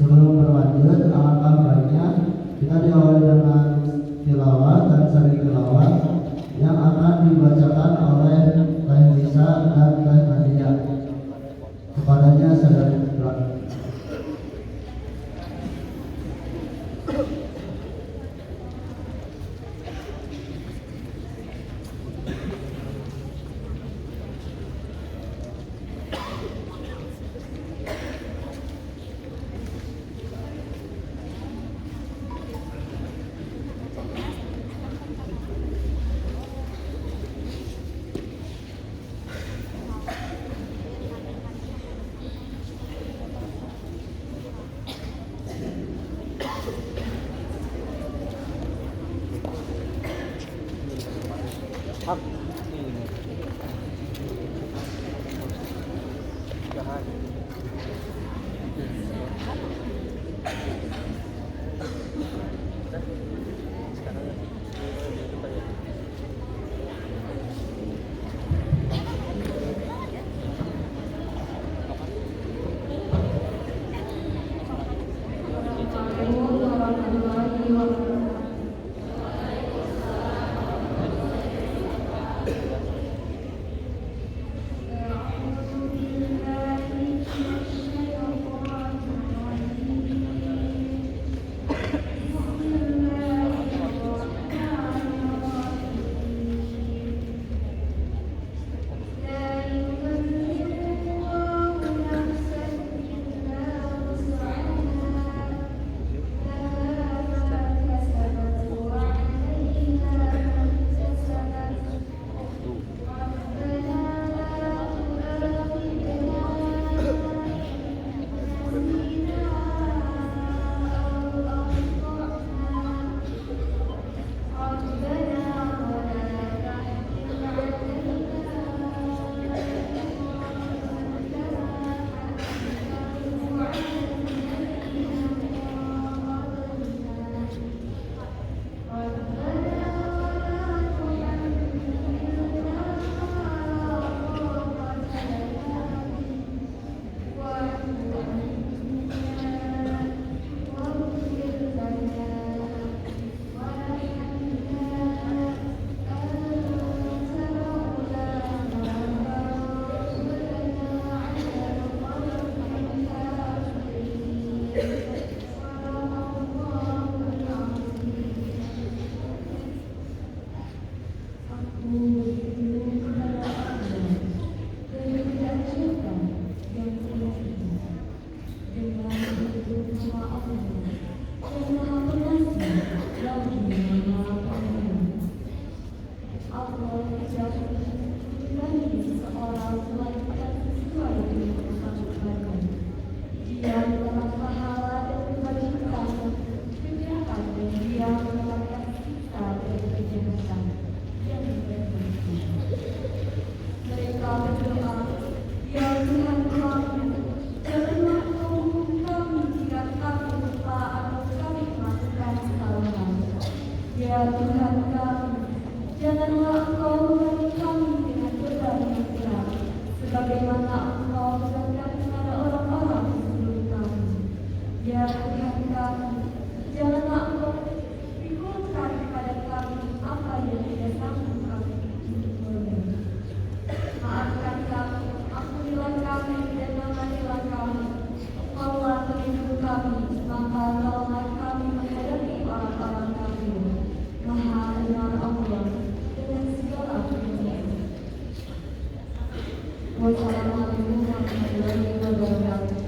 sebelum berlanjut, alangkah baiknya kita diawali dengan tilawah dan seri tilawah yang akan dibacakan oleh Teh Lisa dan Teh Nadia. Kepadanya saya berdoa. Wassalamualaikum warahmatullahi wabarakatuh.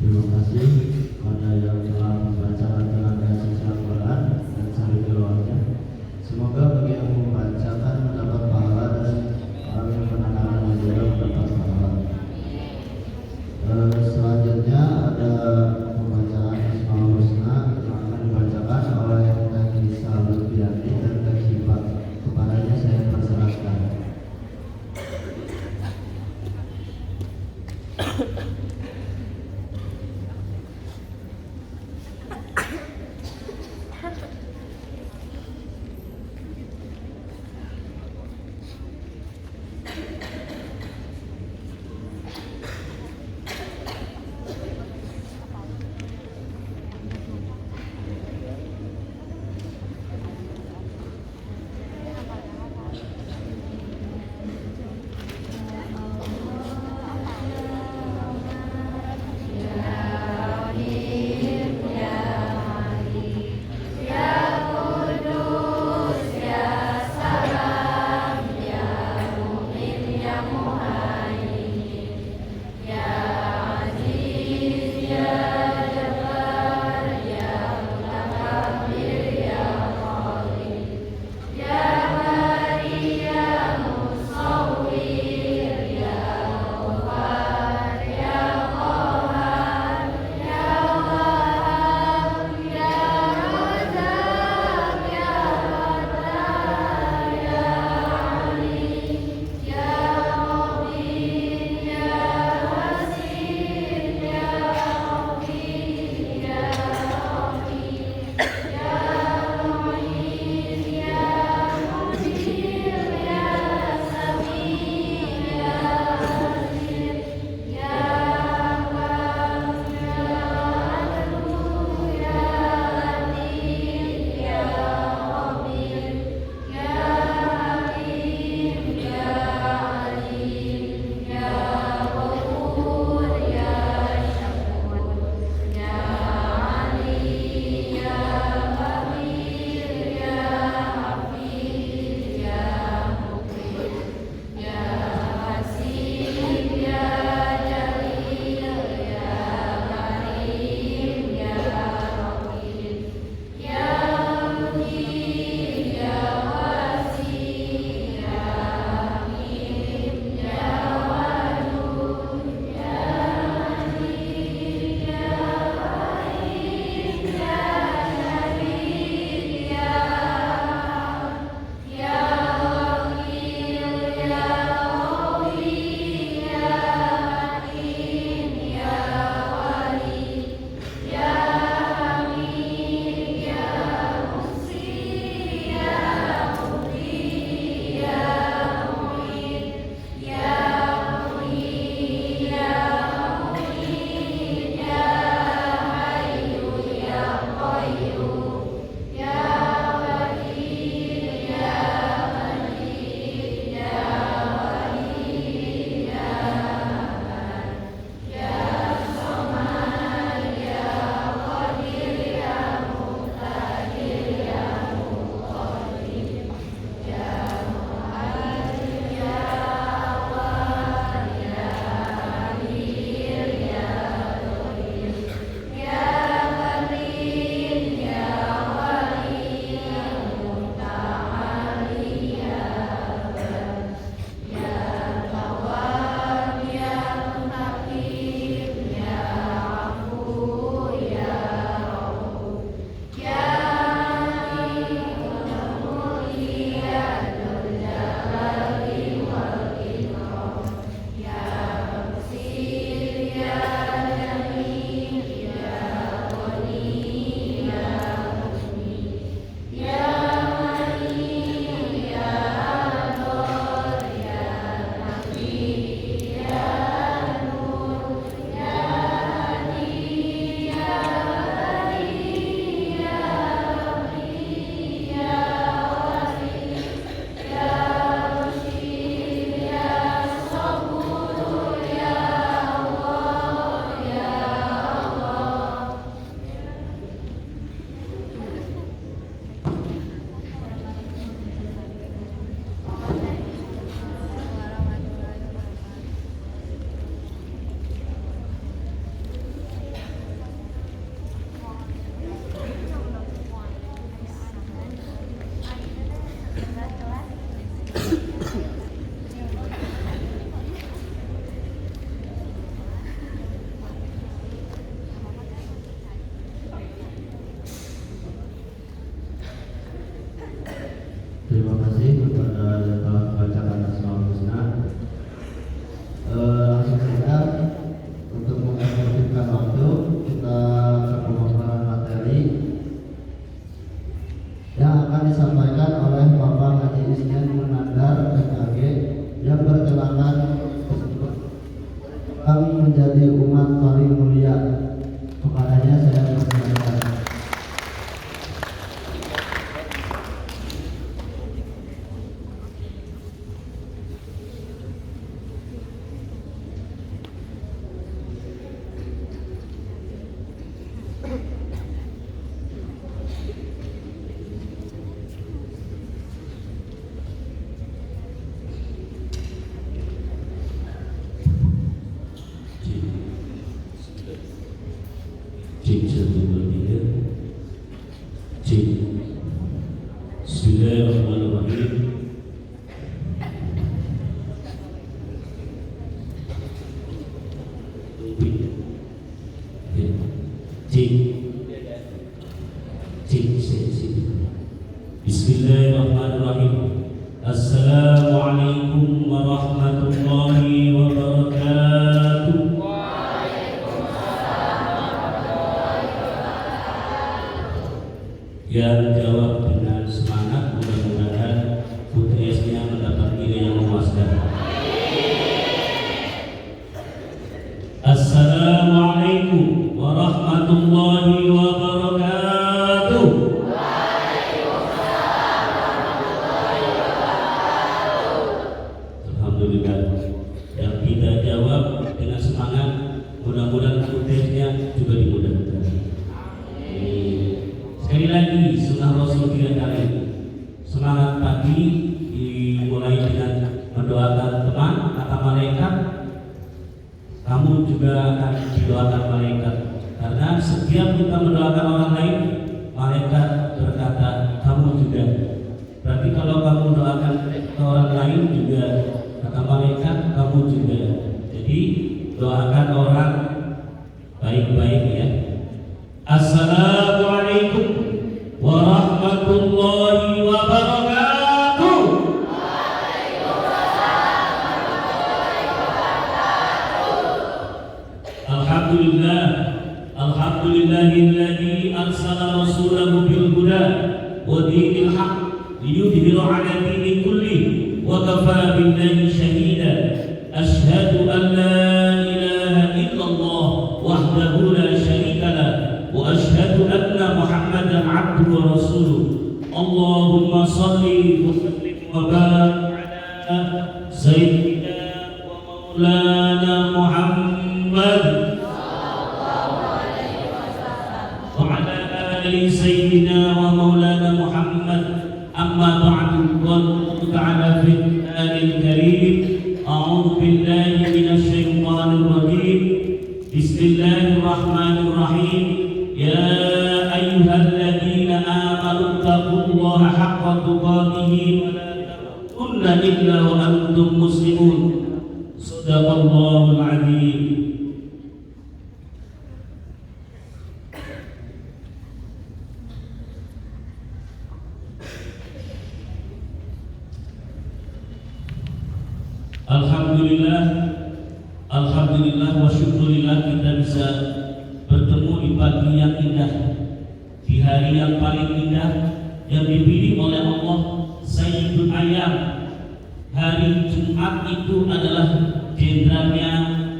Terima kasih kepada yang telah membacakan dengan kasih Al-Quran dan sari tilawahnya. Semoga bagi yang membacakan mendapat pahala dan orang yang mendengarkan juga mendapat pahala. menjadi umat paling mulia. Kepadanya saya persilakan. Cik 1, 2, 3. Cik. Bismillahirrahmanirrahim. Cik. Cik. Bismillahirrahmanirrahim. Assalamualaikum warahmatullahi wabarakatuh. Yang jawab dengan semangat, mudah-mudahan UTS-nya mendapat nilai yang memuaskan. Assalamualaikum warahmatullahi wabarakatuh. Alhamdulillah. Yang kita jawab dengan semangat, mudah-mudahan UTS-nya juga dimudahkan. Sekali lagi sunnah Rasul 3 kali. Semangat pagi dimulai dengan mendoakan teman, kata malaikat. Kamu juga akan didoakan malaikat. Karena setiap kita mendoakan orang lain, malaikat berkata kamu juga. Berarti kalau kamu doakan ke orang lain juga, kata malaikat kamu juga. Jadi doakan orang baik-baik ya. Assalamualaikum warahmatullahi wabarakatuh. Alhamdulillahilladzi arsala rasulahu bil huda wa dinil haqq liyudhhira 'ala dini kulli wa kafa billahi shahida. Asyhadu an la ilaha illallah wahdahu la syarika lah wa asyhadu anna Muhammadan 'abduhu wa rasuluh. Allahumma shalli wa sallim wa barik ala sayyidina wa maulana Muhammad wa ala ali sayyidina wa maulana Muhammad. Amma ba'du. Qala ta'ala fil Qur'anil Karim. A'udzu billahi minasy syaithanir rajim. Bismillahirrahmanirrahim. Ya ayyuhalladzina amanu taqullaha haqqa tuqatih wa la tamutunna illa wa antum muslimun. Shadaqallahul adzim. Alhamdulillah wa syukurillah kita bisa bertemu di pagi yang indah, di hari yang paling indah yang dipilih oleh Allah, Sayyidul Ayyam. Hari Jumat itu adalah jenderalnya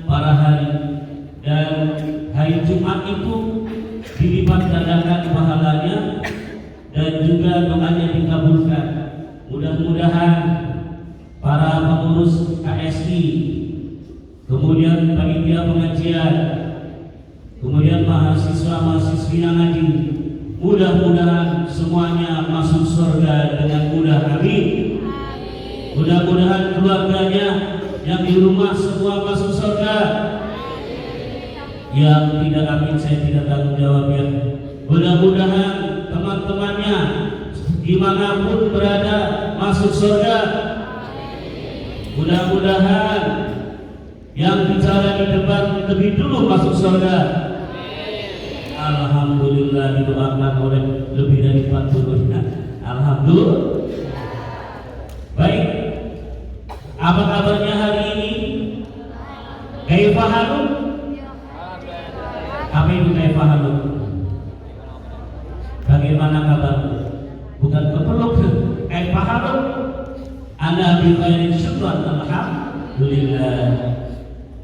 para hari, dan hari Jumat itu dilipat gandakan pahalanya dan juga doanya dikabulkan. Mudah-mudahan para pengurus KSI, kemudian panitia pengajian, kemudian mahasiswa-mahasiswi yang ngaji, mudah-mudahan semuanya masuk surga dengan mudah. Amin. Mudah-mudahan keluarganya yang di rumah semua masuk surga. Yang tidak amin saya tidak tanggung jawab ya. Mudah-mudahan teman-temannya dimanapun berada masuk surga. Mudah-mudahan yang bicara di depan lebih dulu masuk surga. Alhamdulillah didoakan oleh lebih dari 40. Alhamdulillah. Baik. Apa kabarnya hari ini? Kaifa halun? Apa itu kaifa halun? Bagaimana kabarmu? Bukan kepeluk. Kaifa halun? Ana bi khairin syukran, alhamdulillah.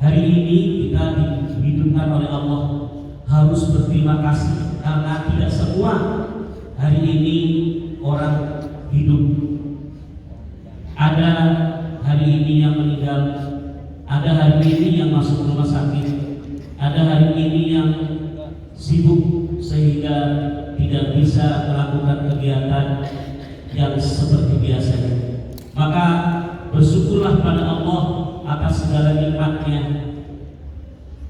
Hari ini kita dihidupkan oleh Allah, harus berterima kasih karena tidak semua hari ini orang hidup. Ada hari ini yang meninggal, ada hari ini yang masuk rumah sakit, ada hari ini yang sibuk sehingga tidak bisa melakukan kegiatan yang seperti biasanya. Maka bersyukurlah pada Allah atas segala nikmatnya.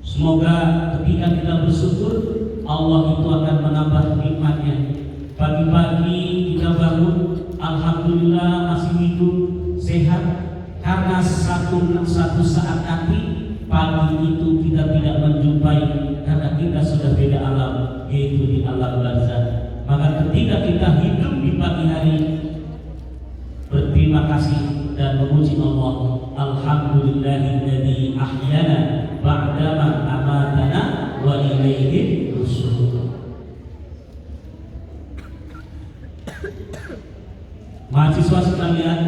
Semoga ketika kita bersyukur, Allah itu akan menambah nikmatnya. Pagi-pagi kita bangun, alhamdulillah masih hidup, sehat. Karena satu saat nanti pagi itu kita tidak menjumpai, karena kita sudah beda alam, yaitu di alam barzakh. Maka ketika kita hidup di pagi hari, berterima kasih dan memuji Allah. Alhamdulillahilladzi ahyana ba'dama amatana wa ilaihi nusyur. Mahasiswa sekalian,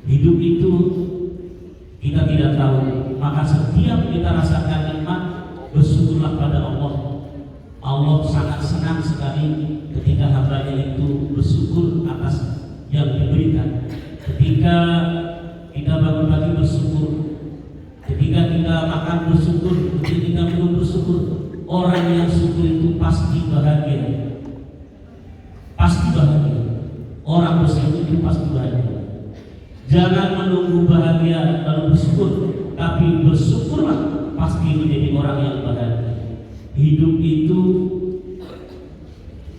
hidup itu kita tidak tahu. Maka setiap kita rasakan nikmat, bersyukurlah pada Allah. Allah sangat senang sekali ketika hambanya itu bersyukur atas yang diberikan. Ketika kita bangun pagi bersyukur, ketika kita makan bersyukur, ketika kita minum bersyukur. Orang yang syukur itu pasti bahagia. Pasti bahagia. Orang bersyukur itu pasti bahagia. Jangan menunggu bahagia lalu bersyukur, tapi bersyukurlah, pasti menjadi orang yang bahagia. Hidup itu,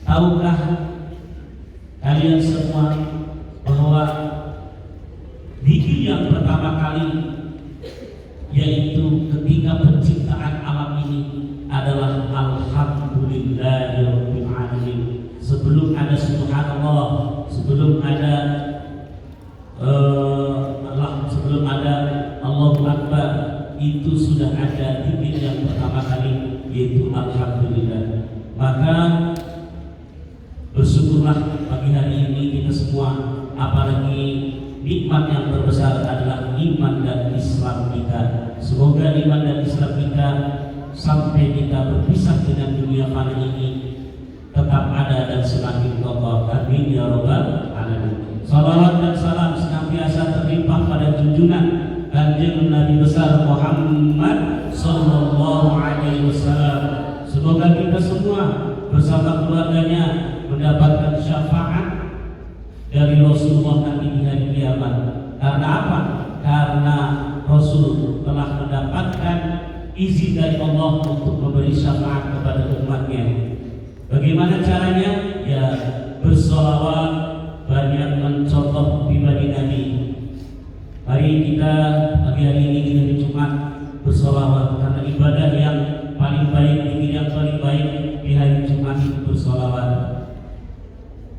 tahukah kalian semua bahwa zikir yang pertama kali, yaitu ketika penciptaan alam ini, adalah alhamdulillahirabbil alamin. Sebelum ada subhanallah, sebelum ada sebelum ada Allahu Akbar, itu sudah ada zikir yang pertama kali, yaitu alhamdulillah. Maka bersyukurlah pagi hari ini kita semua, apalagi nikmat yang terbesar adalah iman dan Islam kita. Semoga iman dan Islam kita sampai kita berpisah dengan dunia fana ini tetap ada dan semakin kokoh. Amin ya rabbal alamin. Salawat dan salam senantiasa terlimpah pada junjungan Kanjeng Nabi besar Muhammad sallallahu alaihi wasallam. Semoga kita semua bersama keluarganya mendapatkan syafaat dari Rasulullah nanti di hari kiamat. Karena apa? Karena Rasul telah mendapatkan izin dari Allah untuk memberi syafaat kepada umatnya. Bagaimana caranya? Ya bersolawat, banyak mencontoh pribadi Nabi. Mari kita pagi hari ini kita di Jumat bersolawat, karena ibadah yang paling baik, zikir yang paling baik di hari Jumat itu bersolawat.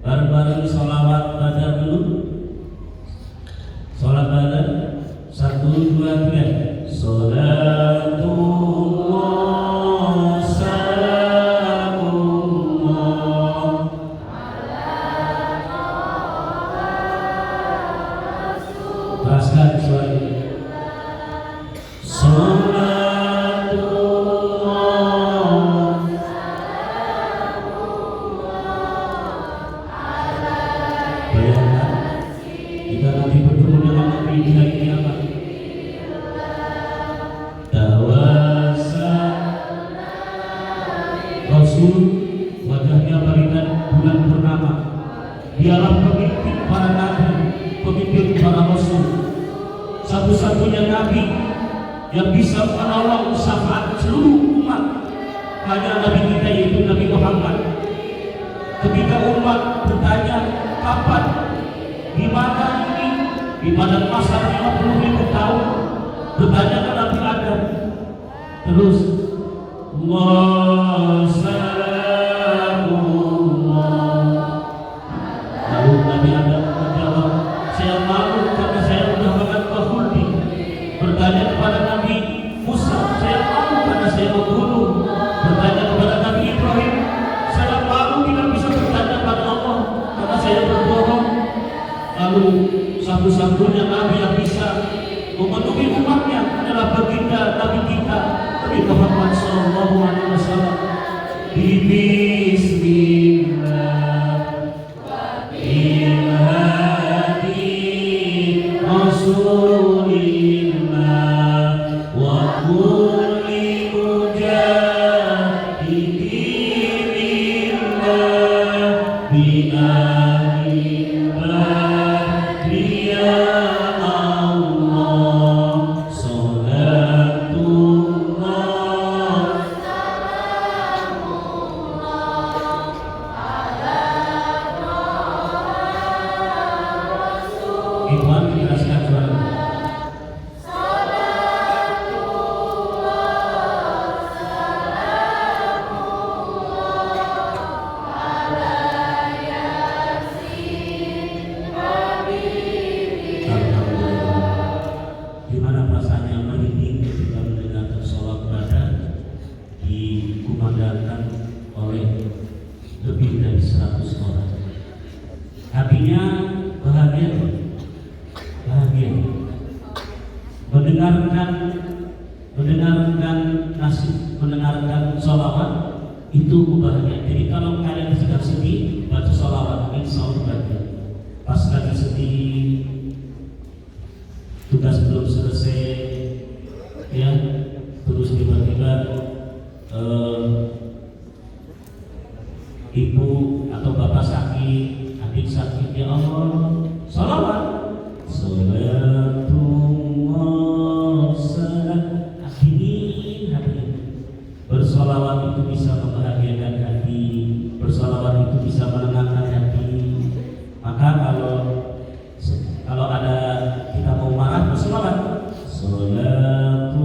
Bareng-bareng solawat badar dulu. Sholat badar 1, 2, 3. Salatullah salamullah teraskan suaranya. Wajahnya bagaikan bulan purnama. Dialah pemimpin para nabi, pemimpin para rasul, satu-satunya nabi yang bisa menolong syafaat seluruh umat. Hanya nabi kita, yaitu Nabi Muhammad. Ketika umat bertanya kapan, di mana ini, di pada masa 50.000 tahun, bertanya ke Nabi Adam. Terus Allah salamullah. Lalu Nabi Adam menjawab, saya malu karena saya sudah menganggap khuldi. Bertanya kepada Nabi Musa, saya malu karena saya membunuh. Bertanya kepada Nabi Ibrahim, saya malu tidak bisa bertanya pada Allah karena saya berbohong. Lalu satu-satunya Nabi yang bisa memenuhi umatnya adalah mendengarkan nasib, mendengarkan sholawat itu bahagia. Jadi kalau kalian sedang sedih, baca sholawat, insya Allah bahagia. Pas lagi sedih, tugas belum selesai, ya, terus tiba-tiba ibu atau bapak sakit, adik sakit, ya Allah, sholawat. Salatullah salam. Hadirin, bersolawat itu bisa membahagiakan hati, bersolawat itu bisa menenangkan hati. Maka kalau ada kita mau marah, bersolawat. Salatullah,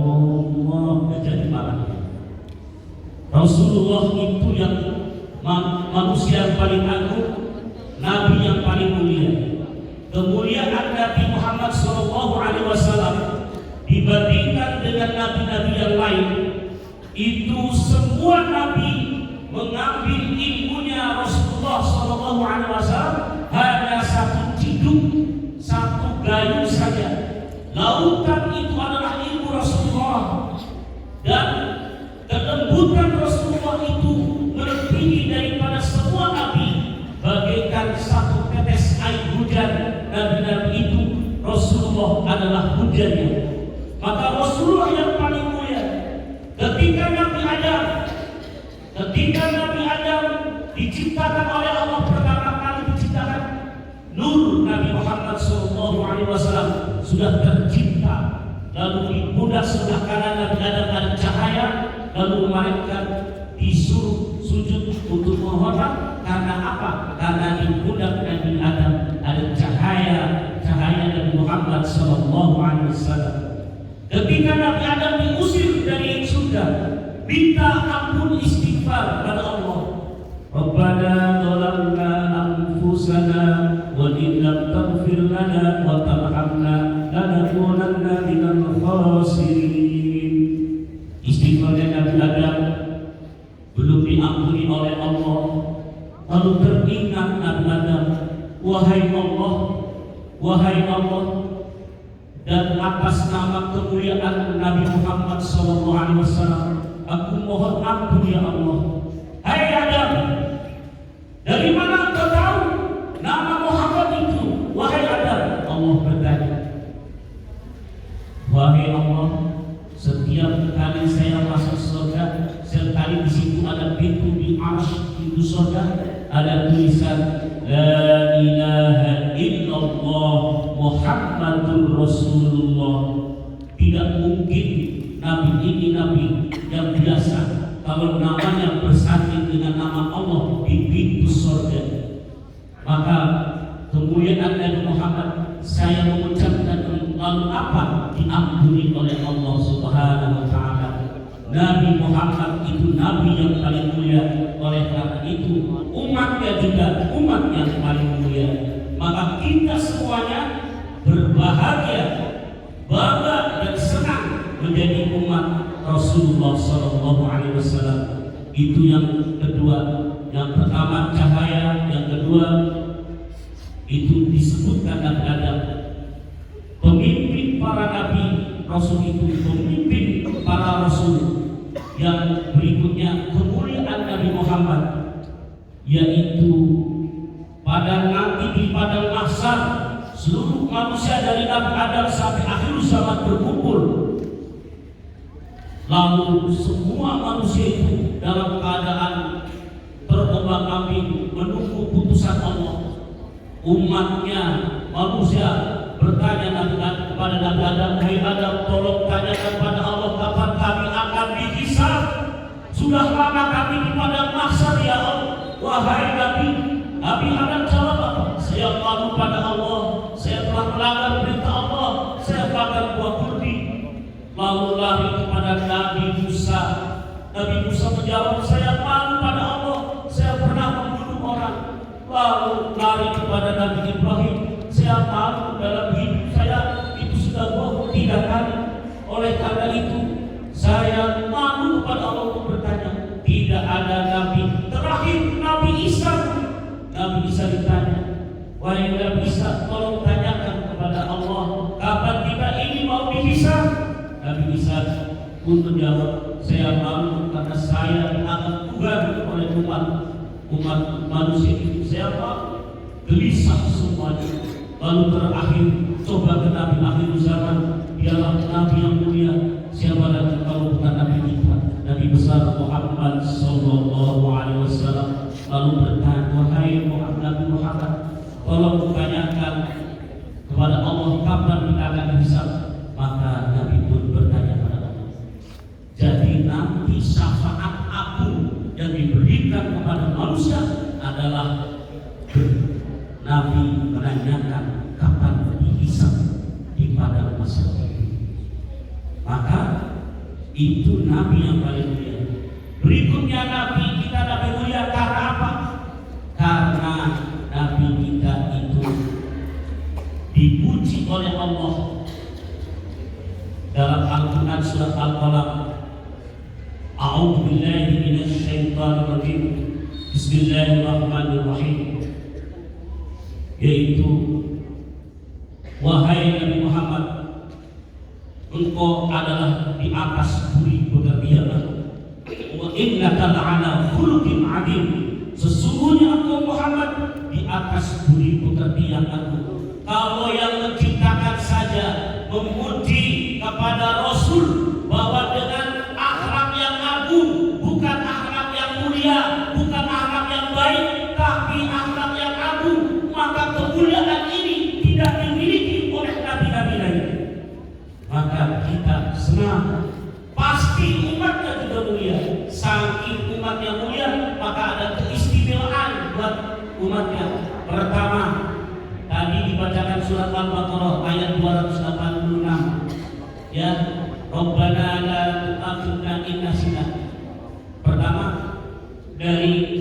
jadi marah. Rasulullah itu yang manusia yang paling agung, Nabi yang paling mulia. Kemuliaan Nabi Muhammad SAW dibandingkan dengan nabi-nabi yang lain, itu semua nabi mengambil ilmunya Rasulullah SAW hanya satu ciduk, satu gayung saja. Lautan itu adalah ilmu Rasulullah, dan kelembutan Rasulullah itu melebihi daripada semua nabi, bagaikan satu tetes air hujan. Nabi-nabi itu Rasulullah adalah hujannya. Maka Rasulullah yang paling mulia. Ketika Nabi Adam diciptakan oleh Allah pertama kali diciptakan, nur Nabi Muhammad SAW sudah tercipta. Lalu di pundak sebelah kanan Nabi Adam ada cahaya, lalu malaikat disuruh sujud untuk menghormat. Karena apa? Karena di pundak Nabi Adam ada cahaya Nabi Muhammad SAW. Ketika Nabi Adam diusir dari surga, minta ampun istighfar pada Allah. Rabbana zalamna anfusana wa in lam taghfir lana wa tarhamna lanakunanna minal khasirin. Istighfarnya Nabi Adam belum diampuni oleh Allah. Lalu teringat Nabi Adam, wahai Allah, dan atas nama kemuliaan Nabi Muhammad SAW, aku mohon ampun ya Allah. Hai Adam, dari mana engkau tahu nama Muhammad itu? Wahai Adam, Allah bertanya. Wahai Allah, setiap kali saya masuk surga, sekali di situ ada pintu di arsy, pintu surga, ada tulisan La ilaha illallah Muhammadur Rasulullah. Tidak mungkin Nabi ini Nabi yang biasa kalau namanya bersanding dengan nama Allah di pintu surga. Maka kemuliaan Nabi Muhammad saya mengucapkan, lalu apa? Diampuni oleh Allah Subhanahu wa Ta'ala. Nabi Muhammad itu Nabi yang paling mulia. Oleh karena itu umatnya juga umat yang paling mulia. Maka kita semuanya berbahagia, bangga dan senang menjadi umat Rasulullah SAW. Itu yang kedua. Yang pertama cahaya, yang kedua itu disebutkan Nabi Adam. Pemimpin para nabi, Rasul itu pemimpin para Rasul. Yang berikutnya kemuliaan Nabi Muhammad, yaitu pada nanti di padang mahsyar seluruh manusia dari Nabi Adam sampai akhir zaman berkumpul. Lalu semua manusia itu dalam keadaan terombang-ambing menunggu putusan Allah. Umatnya manusia bertanya kepada Nabi Adam, hai Adam, tolong tanyakan pada Allah kapan kami akan dihisab. Sudah lama kami di padang mahsyar ya Allah. Wahai Nabi Adam jawab apa? Saya malu pada Allah, saya telah melanggar perintah Allah, saya melanggar buah kurdi. Lalu lari kepada Nabi Musa. Nabi Musa menjawab, saya malu pada Allah, saya pernah membunuh orang. Lalu lari kepada Nabi Ibrahim, saya malu dalam hidup saya itu sudah bohong 3 kali. Oleh karena itu saya malu kepada Allah untuk bertanya. Tidak ada nabi. Terakhir Nabi Isa. Nabi Isa ditanya, wahai Nabi Isa, tolong tanyakan kepada Allah kapan kita ini mau dihisab. Nabi Isa pun menjawab, saya malu karena saya dianggap Tuhan oleh umat manusia itu. Saya malu, gelisah semuanya. Lalu terakhir, coba ke Nabi akhir zaman, dialah Nabi yang mulia. Siapa lagi kalau bukan Nabi kita, Nabi besar Muhammad Sallallahu Alaihi Wasallam. Lalu bertanya, wahai Nabi Muhammad, tolong tanyakan kepada Allah kapan kita akan dihisab. Maka Nabi pun bertanya kepada Allah. Jadi nanti syafaat agung yang diberikan kepada manusia adalah Nabi menanyakan kapan dihisab di padang mahsyar. Maka itu Nabi yang paling mulia. Berikutnya Nabi kita Nabi mulia karena apa? Karena Nabi kita itu dipuji oleh Allah dalam Al-Quran surat Al-Qalam. A'udzu billahi minasy syaithanir rajim. Bismillahirrahmanirrahim. Yaitu, wahai Nabi Muhammad, engkau adalah di atas budi pekerti Allah. Wa innaka la'ala khuluqin 'adzim. Sesungguhnya engkau Muhammad di atas budi pekerti yang agung. Kalau yang menciptakan saja memuji kepada Rasul bahwa dengan akhlak yang agung, bukan akhlak yang mulia, bukan akhlak yang baik, tapi akhlak yang agung, maka kemuliaan ini tidak dimiliki oleh nabi-nabi lain. Maka kita senang, pasti umatnya juga mulia. Saking umatnya mulia, maka ada keistimewaan buat umatnya. Pertama, tadi dibacakan surat Al-Baqarah ayat 286. Ya, Rabbana la tu'akhidna in nasina. Pertama, dari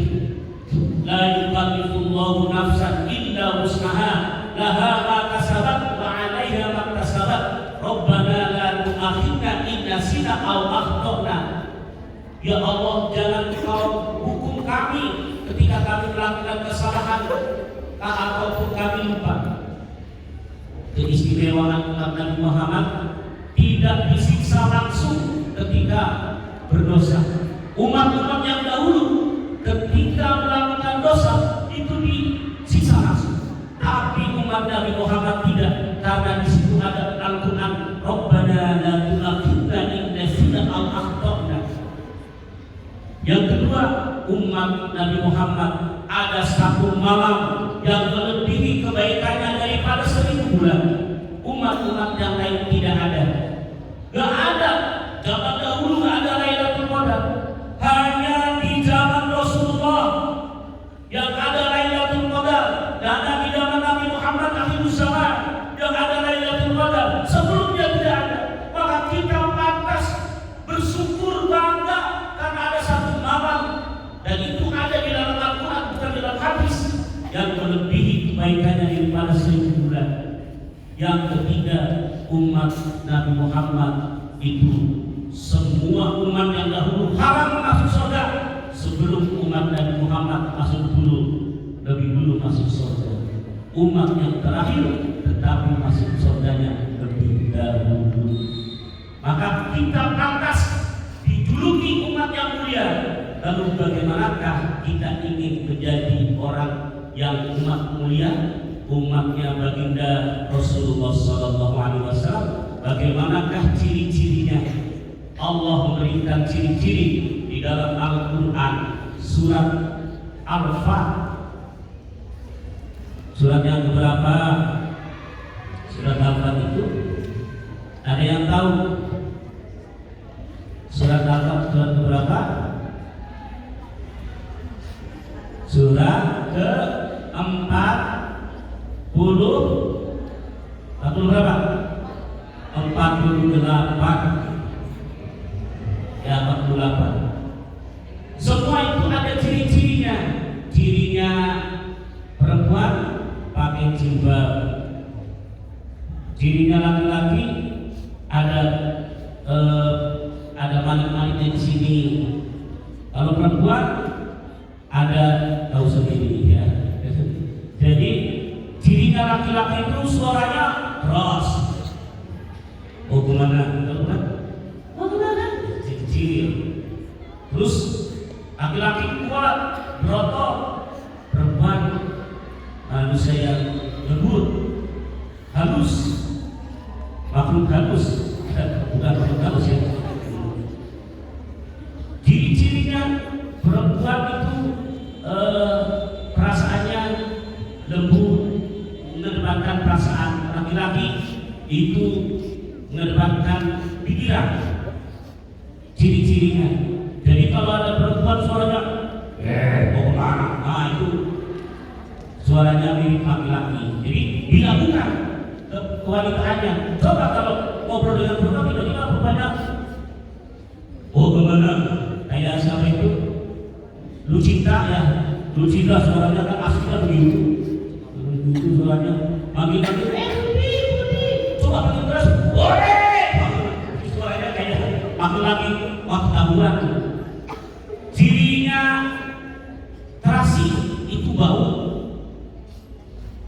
la yukallifullahu nafsan illa wus'aha laha ma kasabat wa 'alaiha ma kasabat. Rabbana la tu'akhidna in nasina aw akhtana. Ya Allah, jangan Kau hukum kami ketika kami melakukan kesalahan ataupun kami lupa. Keistimewaan umat Nabi Muhammad tidak disiksa langsung ketika berdosa. Umat-umat yang dahulu ketika melakukan dosa itu disiksa langsung. Tapi umat Nabi Muhammad tidak, karena di situ ada Al-Quran, Rabbana la tu'akhidna in nasina aw akhtana. Yang kedua, umat Nabi Muhammad ada satu malam yang melebihi kebaikannya daripada 1000 bulan. Umat-umat yang lain tidak ada. Gak ada. Zaman dahulu gak ada Lailatul Qadar. Hanya di zaman Rasulullah yang ada Lailatul Qadar. Dan di zaman Nabi Muhammad akhir zaman yang ada Lailatul Qadar. Sebelumnya tidak ada. Maka kita pantas bersyukur bangga karena ada satu malam, dan itu ada di dalam Al-Quran, bukan di dalam hadis, yang melebihi kebaikannya daripada 1000 bulan. Yang ketiga, umat Nabi Muhammad itu semua umat yang dahulu haram masuk surga sebelum umat Nabi Muhammad lebih dulu masuk surga. Umat yang terakhir tetapi masuk surganya lebih dahulu. Maka kita pantas dijuluki umat yang mulia. Lalu bagaimanakah kita ingin menjadi orang yang umat mulia, umatnya baginda Rasulullah Sallallahu Alaihi Wasallam? Bagaimanakah ciri-cirinya? Allah memberikan ciri-ciri di dalam Al-Quran surat Al-Fat. Surat yang berapa? Surat Al-Fat itu ada yang tahu? Surat Al-Fat surat berapa? Surat ke-40 berapa? 48. Ya, 48. Semua itu ada ciri-cirinya. Cirinya perempuan pakai jilbab. Cirinya laki-laki ada manik-maniknya di sini. Kalau perempuan ada tahu sendiri ya. Jadi cirinya laki-laki itu suaranya keras. Oh, kemana? itu menerbangkan pikiran, ciri-cirinya. Jadi kalau ada perempuan suaranya mau kemana? Nah itu suaranya mirip laki-laki. Jadi dilakukan kewanitaannya. Coba kalau ngobrol dengan perempuan tiba-tiba perempuannya oh kemana? Kayak siapa itu? Lu cinta ya? Lu cinta suaranya kan asli kan begitu. Itu suaranya manggil-manggil Budi. Coba panggil terus. Suaranya kayak laki-laki waktaburan. Cirinya terasi itu bau.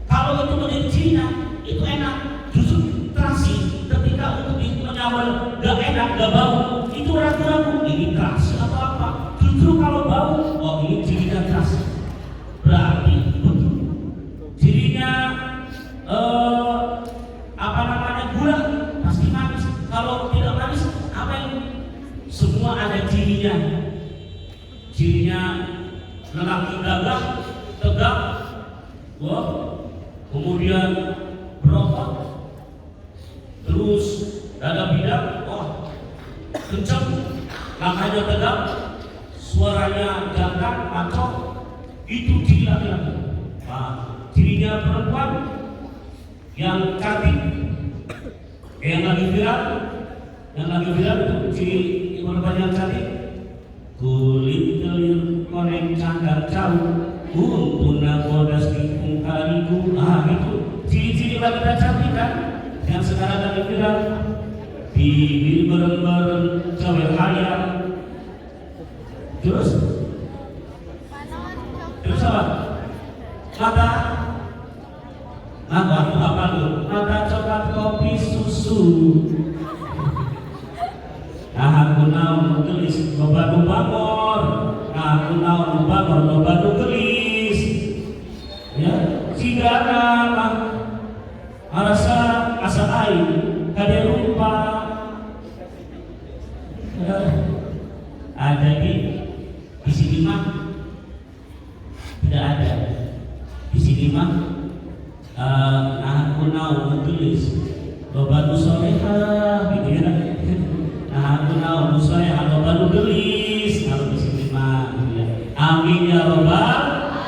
Kalau itu menjadi cirinya itu enak. Justru terasi ketika untuk menyawal gak enak, gak bau, itu ragu-ragu ini terasi atau apa. Justru kalau bau, oh ini cirinya terasi. Berarti betul. Cirinya gula pasti manis. Kalau tidak manis apa yang semua ada cirinya. Cirinya lelaki gagah, tegak, kemudian berotot, terus dada bidang, kencang, langkahnya tegak, suaranya gagah, acok, itu ciri laki-laki. Nah, cirinya perempuan yang cantik, yang lagi viral itu ciri perempuan yang cantik. Kulit telir koneng cangkar jauh, kumpuna bodas di pungkariku. Itu ciri-ciri wanita cantik kan, yang sekarang lagi viral. Bibir berem-berem, cewek hayam. Terus apa? Mata itu apa tuh? Mata coklat kopi susu. Aku naon gelis loba nu bangor. Aku naon bangor loba nu gelis. Ya, sigana mah asa aing kade rupa. Ada di sini mah tidak ada. Di sini mah aku naon gelis loba nu solehah gitu ya. Aku naon solehah loba nu gelis. Kalau di sini mah ya. Amin ya rabbal alamin.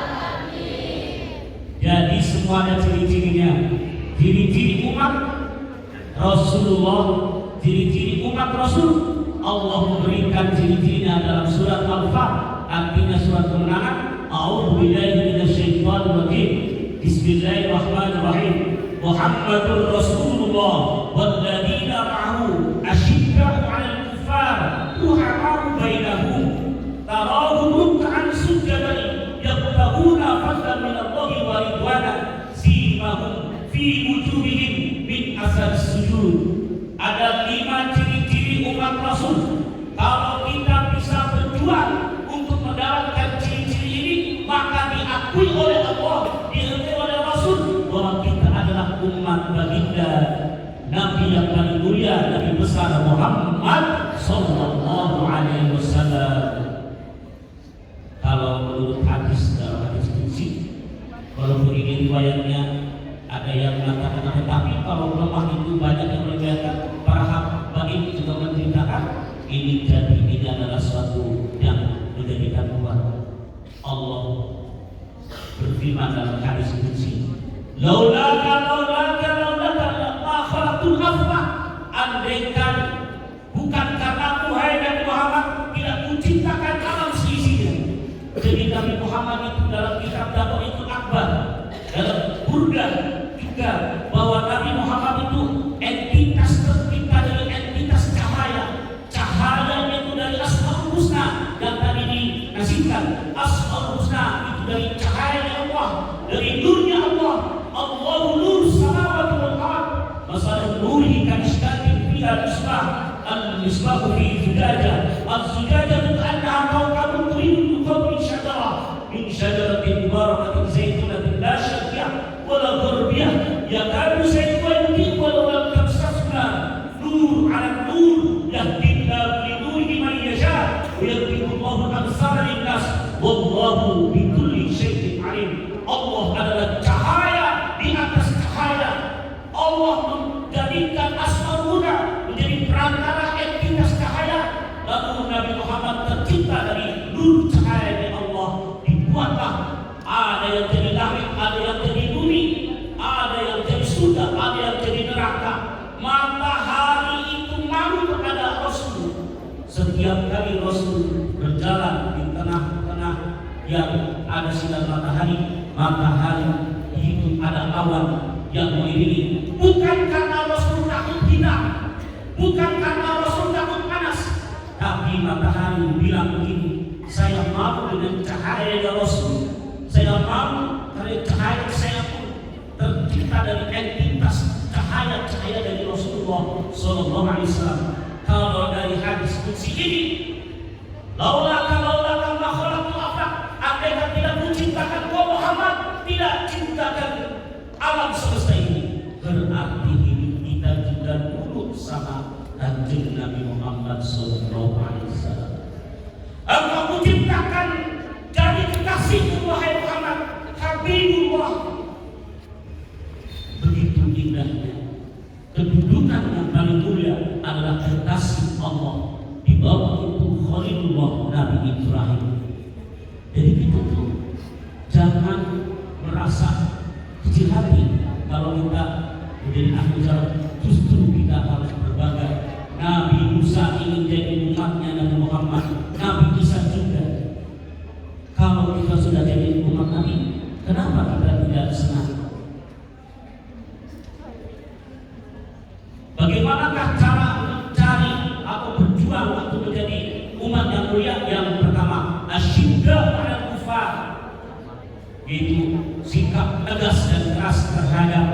Jadi semua ada ciri-cirinya. Ciri-ciri umat Rasulullah, ciri-ciri umat Rasul Allah memberikan ciri-cirinya dalam surat Al-Fat, artinya surat kemenangan. A'udzu billahi minasyaitonir rajim. Bismillahirrahmanirrahim. Muhammadur Rasulullah walladzina ma'ahu asyidda'u 'alal kuffar ruhama'u bainahum tarahum ruk'an sujadan yabtaghuna fadlan minallahi wa ridwana simahum fi wujuhihim min asar sujud. Ada 5 ciri-ciri umat Rasul. Kalau kita bisa berjuang untuk mendapatkan ciri-ciri ini, maka diakui oleh Allah, diakui oleh Rasul bahwa kita adalah umat baginda Nabi yang paling mulia, Nabi besar Muhammad sallallahu alaihi wasallam. Kalau menurut hadis dalam hadis qudsi, kalau begini riwayatnya ada yang mengatakan, tetapi kalau lemah itu banyak yang meriwayatkan, para hamba ini juga menceritakan ini adalah suatu yang menjadikan buat Allah berfirman dalam hadis qudsi, laulaka ma khalaqtul afwa. Andaikan bukan karenamu hai Nabi Muhammad, tidak kuciptakan alam seisinya. Jadi Nabi Muhammad itu dalam kitab Da'watul Akbar, dalam Burdah juga, bahwa Nabi Muhammad itu entitas tercipta dari entitas cahaya. Cahayanya itu dari Asmaul Husna yang tadi dinasihkan. Asmaul Husna itu dari cahaya Allah, dari nurnya Allah. Allahu nur samawati wal ard. Masalah nurihi kanishkatin fiha misbah. Al-misbah fi zujajah. Al-zujajah ka'annaha kawkabun duriyun yuqad min syajaratin mubarakatin zaitunatin la syarqiyah wala gharbiyah yakadu saytuha yudhi'u walau lam tamsasna nur 'ala nur yahdillahu li nurihi man yasha wa yadribu Allahu al-amsala lin-nas wallahu bikulli syai'in 'alim. Allah adalah cahaya di atas cahaya. Allah menjadikan Setiap kali Rasul berjalan di tengah-tengah yang ada sinar matahari, itu ada awan yang mengiringi. Bukan karena Rasul takut hina, bukan karena Rasul takut panas, tapi matahari bilang begini, saya mau dengan cahaya Rasul, saya mau karena cahaya saya pun tercipta dari entitas cahaya dari Rasulullah Sallallahu Alaihi Wasallam. Kalau dari hadis qudsi ini, laulaka ma khalaqtu afaq, andaikan tidak menciptakan Muhammad, tidak ciptakan alam semesta ini, berarti hidup kita juga nurut sama Kanjeng Nabi Muhammad Sallallahu Alaihi Wasallam. Engkau menciptakan jadi kekasihku wahai Muhammad, Habibullah. Begitu indahnya kedudukan yang paling mulia adalah kekasih Allah. Di bawah itu Khalilullah Nabi Ibrahim. Jadi kita tuh jangan merasa kecil hati kalau kita menjadi ahli jalan. Justru kita harus berbangga. Nabi Musa ingin jadi umatnya Nabi Muhammad, Nabi Isa juga. Kalau kita sudah jadi umat Nabi, kenapa kita tidak senang? Bagaimanakah cara mencari atau berjuang untuk menjadi umat yang mulia? Yang pertama, asyidda pada kufar, itu sikap tegas dan keras terhadap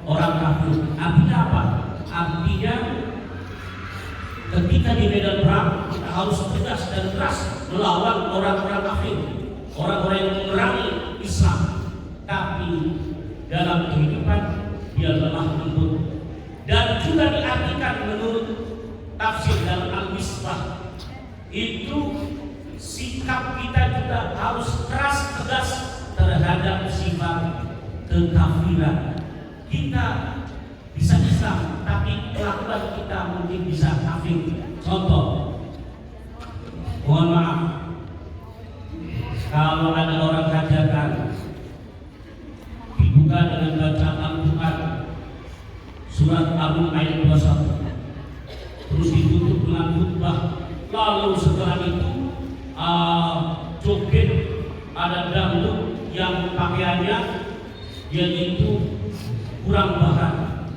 orang kafir. Artinya apa? Artinya ketika di medan perang kita harus tegas dan keras melawan orang-orang kafir, orang-orang yang memerangi Islam. Tapi dalam kehidupan dia lemah lembut. Dan juga diartikan menurut tafsir dalam Al-Misbah, itu sikap kita juga harus keras tegas terhadap sifat kekafiran. Kita bisa Islam, tapi kelakuan kita mungkin bisa kafir. Contoh, mohon maaf, kalau ada orang hajatan dibuka dengan bacaan Al-Quran surat Al-Mulk ayat 21, terus ditutup dengan khutbah, lalu setelah itu joget, ada dangdut yang pakaiannya yaitu kurang bahan,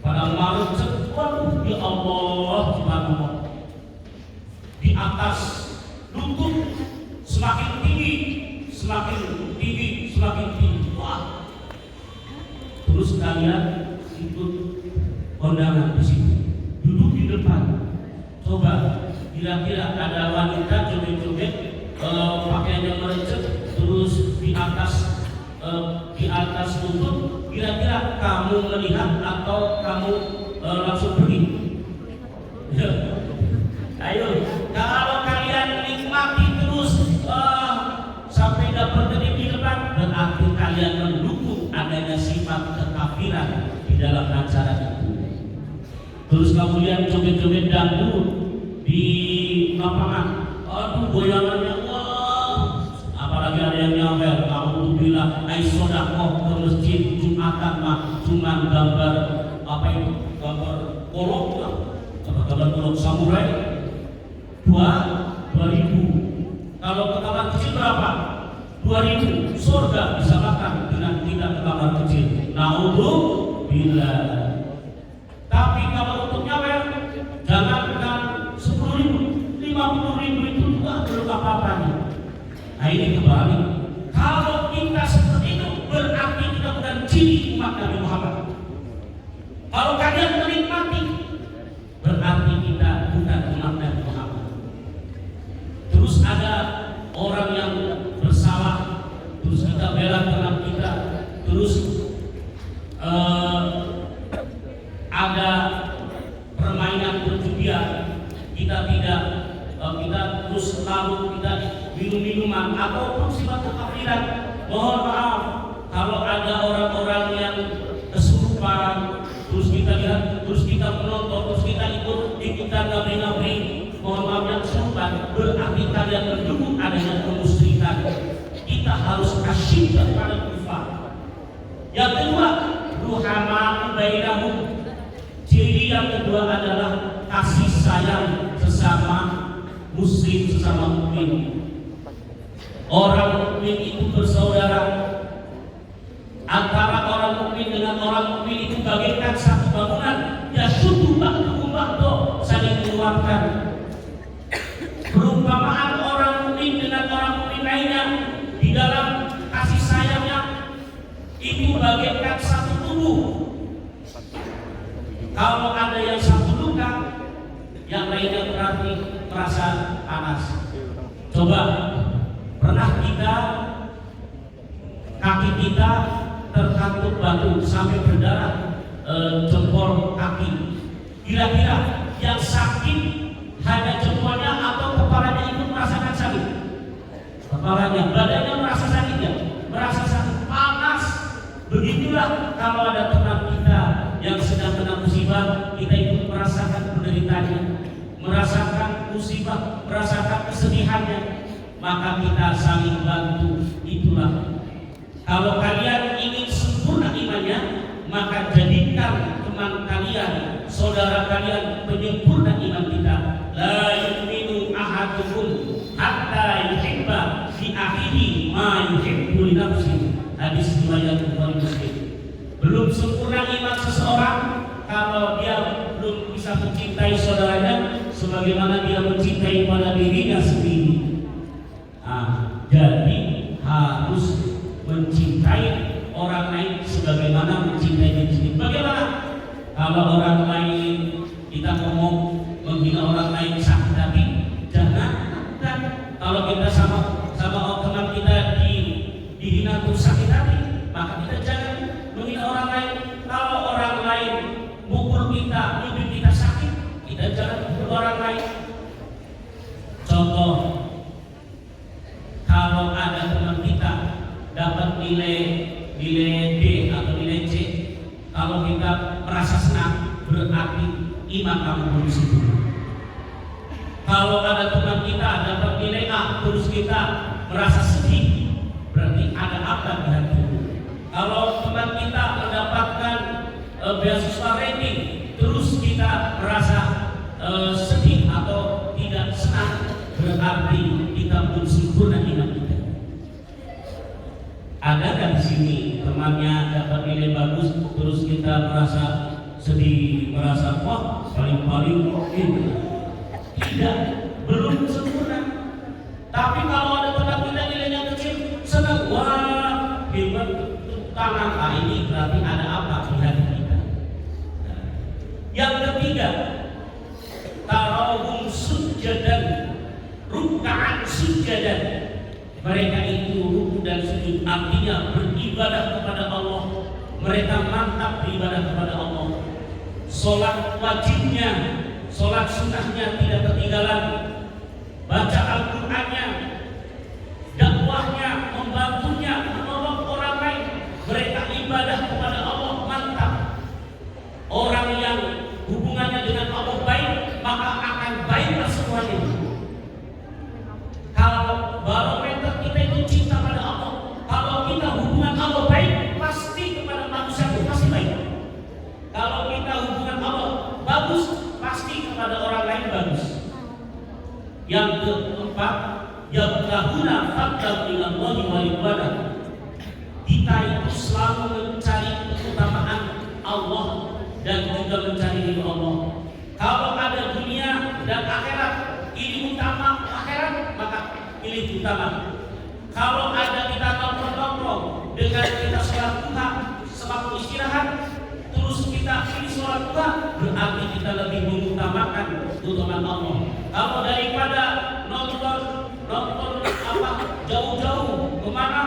pada malam waduh ya Allah subhanallah, di atas lutut semakin tinggi, wah. Terus kalian ikut kondangan di situ, duduk di depan. Coba kira-kira ada wanita joget-joget pakaiannya merecet, terus di atas lutut, kira-kira kamu melihat atau kamu langsung pergi? Ayo, kalau kalian menikmati terus sampai dapat di depan, berarti kalian mendukung adanya sifat kekafiran di dalam acara itu. Terus kemudian joget-joget dangdut di lapangan, aduh goyangannya wah, apalagi ada yang nyamper, kamu bilang sodakoh ke masjid Jumatan mah cuma gambar apa itu, gambar kolok, gambar kolok samurai 2.000. Kalau ke kamar kecil berapa? 2.000. Surga bisa makan dengan kita ke kamar kecil. Naudzubillah. Tapi kalau untuk nyawer, jangankan 10.000, 50.000 itu juga belum apa-apanya. Nah ini kembali, kalau kita seperti itu berarti kita bukan ciri umat Nabi Muhammad. Kalau kalian menikmati, berarti kita bukan umat Nabi Muhammad. Terus ada orang yang bersalah, terus kita bela terhadap kita, terus ada permainan perjudian, kita terus lalu kita minum-minuman ataupun sifat kekafiran. Mohon maaf kalau ada orang-orang yang kesurupan, terus kita lihat, terus kita menonton, terus kita ikutan ngabri-ngabri. Mohon maaf yang kesurupan, berarti kalian mendukung adanya kemusyrikan. Kita harus asyik kepada kufar. Yang kedua, ruhama bainahum. Ciri yang kedua adalah kasih sayang sesama sesama mukmin. Orang mukmin itu bersaudara. Antara orang mukmin dengan orang mukmin itu bagaikan satu bangunan, ya sudu ba'du saling menguatkan. Perumpamaan orang mukmin dengan orang mukmin lainnya di dalam kasih sayangnya itu bagaikan satu tubuh. Kalau ada yang satu luka, yang lainnya berarti merasa panas. Coba, pernah kaki kita terkantuk batu sampai berdarah jempol kaki. Kira-kira yang sakit hanya jempolnya atau kepalanya ikut merasakan sakit? Kepalanya, badannya merasa sakit ya? Merasa sakit, panas. Begitulah kalau ada teman kita yang sedang kena musibah, kita ikut merasakan penderitaannya, merasakan musibah, merasakan kesedihannya, maka kita saling bantu. Itulah. Kalau kalian ingin sempurna imannya, maka jadikan teman kalian, saudara kalian penyempurna iman kita. La yu'minu ahadukum hatta yuhibba fi akhihi ma yuhibbu li nafsihi. Hadis riwayat Bukhari Muslim. Belum sempurna iman seseorang kalau dia belum bisa mencintai saudaranya sebagaimana dia mencintai pada dirinya sendiri. Jadi harus mencintai orang lain sebagaimana mencintai diri sendiri. Bagaimana? Kalau orang lain kita ngomong menghina orang lain sakit hati, jangan. Dan kalau kita sama teman kita dihina terus sakit hati, maka kita jangan menghina orang lain. Kalau orang lain mukul kita, nyubit kita sakit, kita jangan mukul orang lain. Contoh, kalau ada teman kita dapat nilai D atau nilai C, kalau kita merasa senang, berarti iman kamu belum sempurna. Kalau ada teman kita dapat nilai A, terus kita merasa sedih, berarti ada apa di hati. Kalau teman kita mendapatkan beasiswa rating, terus kita merasa sedih atau tidak senang, berarti kita belum sempurna iman kita. Ada kan di sini temannya dapat nilai bagus, terus kita merasa sedih, merasa wah paling tidak, belum sempurna. Tapi kalau ada teman kita nilainya kecil, senang, wah hebat, tangan ini berarti ada apa di hati kita. Yang ketiga, tarahum sujadan, ruk'an sujadan. Mereka itu ruku dan sujud, artinya beribadah kepada Allah. Mereka mantap beribadah kepada Allah. Sholat wajibnya, sholat sunnahnya tidak ketinggalan. Baca Al-Qur'annya, dakwahnya, membantunya, menolong orang lain. Mereka ibadah kepada Allah mantap. Orang yang hubungannya dengan Allah baik, maka akan baiklah semuanya. Kalau barometer kita itu cinta pada Allah, kalau kita hubungan Allah baik, pasti kepada manusia itu pasti baik. Kalau kita hubungan Allah bagus, pasti kepada orang lain bagus. Yang keempat, yabtaguna fadlan minallahi wa ridwanan. Kita itu selalu mencari keutamaan Allah dan juga mencari ridho Allah. Kalau ada dunia dan akhirat, ini utama akhirat, maka pilih utama. Kalau ada kita nongkrong dengan kita sholat duha sewaktu istirahat, terus kita pilih sholat duha, berarti kita lebih mengutamakan keutamaan Allah. Kalau daripada nonton jauh-jauh kemana,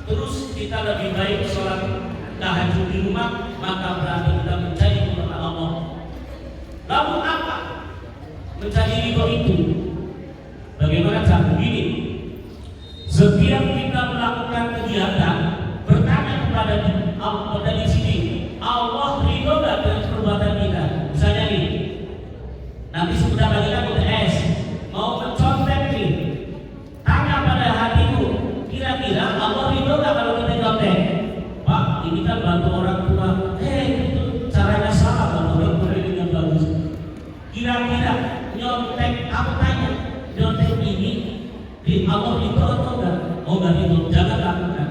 terus kita lebih baik sholat tahajud di rumah, maka berarti kita mencari keutamaan Allah. Lalu apa mencari ridho itu? Bagaimana cara begini? Setiap kita melakukan kegiatan, bertanya kepada Allah dari sini, Allah ridho gak dengan perbuatan kita? Misalnya nih, nanti sebentar lagi kan kita mau mencontek nih, tanya pada hatimu, kira-kira Allah ridho gak kalau kita contek? Pak, ini kan bantu orang tua, itu caranya salah, bantu orang tua ini yang bagus. Kira-kira nyontek, aku tanya, nyontek ini Jadi Allah itu atau enggak? Oh enggak itu, jangan lakukan.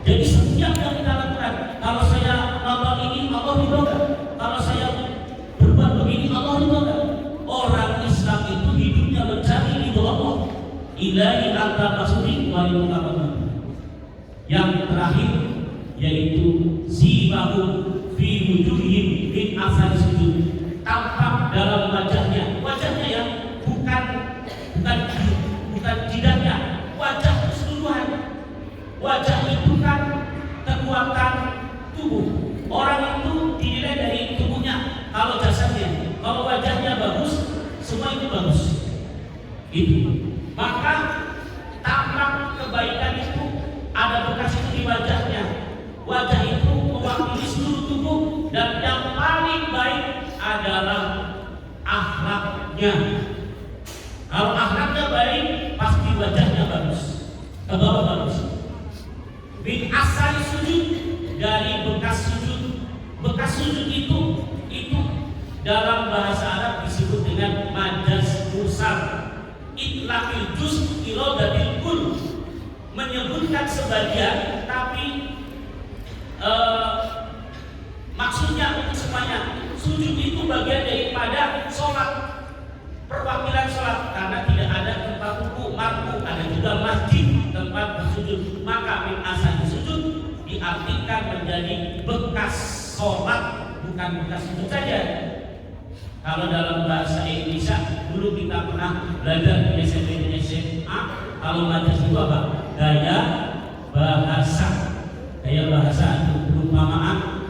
Jadi setiap yang kita lakukan, kalau saya nonton ini Allah ridho enggak? Kalau saya berbuat begini Allah ridho enggak? Orang Islam itu hidupnya mencari ridho Allah. Ilahi anta masudi wa yuqabbal. Yang terakhir yaitu zibahum fi wujuhihim min asar sujud. Tampak dalam wajahnya ya, bukan jidatnya, wajah keseluruhan. Wajah itu kan kekuatan tubuh. Orang itu dinilai dari tubuhnya, kalau jasadnya, kalau wajahnya bagus, semua itu bagus. Itu. Maka tampak kebaikan itu ada bekas itu di wajahnya. Wajah itu mewakili seluruh tubuh, dan yang paling baik adalah akhlaknya. Kalau akhlaknya baik, pasti wajahnya bagus, ke bawah bagus. Min asal sujud, dari bekas sujud. Bekas sujud itu dalam bahasa Arab disebut dengan majas mursal. Itlaqil juz iradatil kul, menyebutkan sebagian tapi maksudnya untuk semuanya. Sujud itu bagian daripada sholat, perwakilan sholat, karena tidak ada tempat ruku, marku, ada juga masjid tempat bersujud. Maka min asal sujud diartikan menjadi bekas sholat, bukan bekas sujud saja. Kalau dalam bahasa Indonesia dulu kita pernah belajar di SMP dan SMA, kalau majas itu apa? Gaya bahasa itu perumpamaan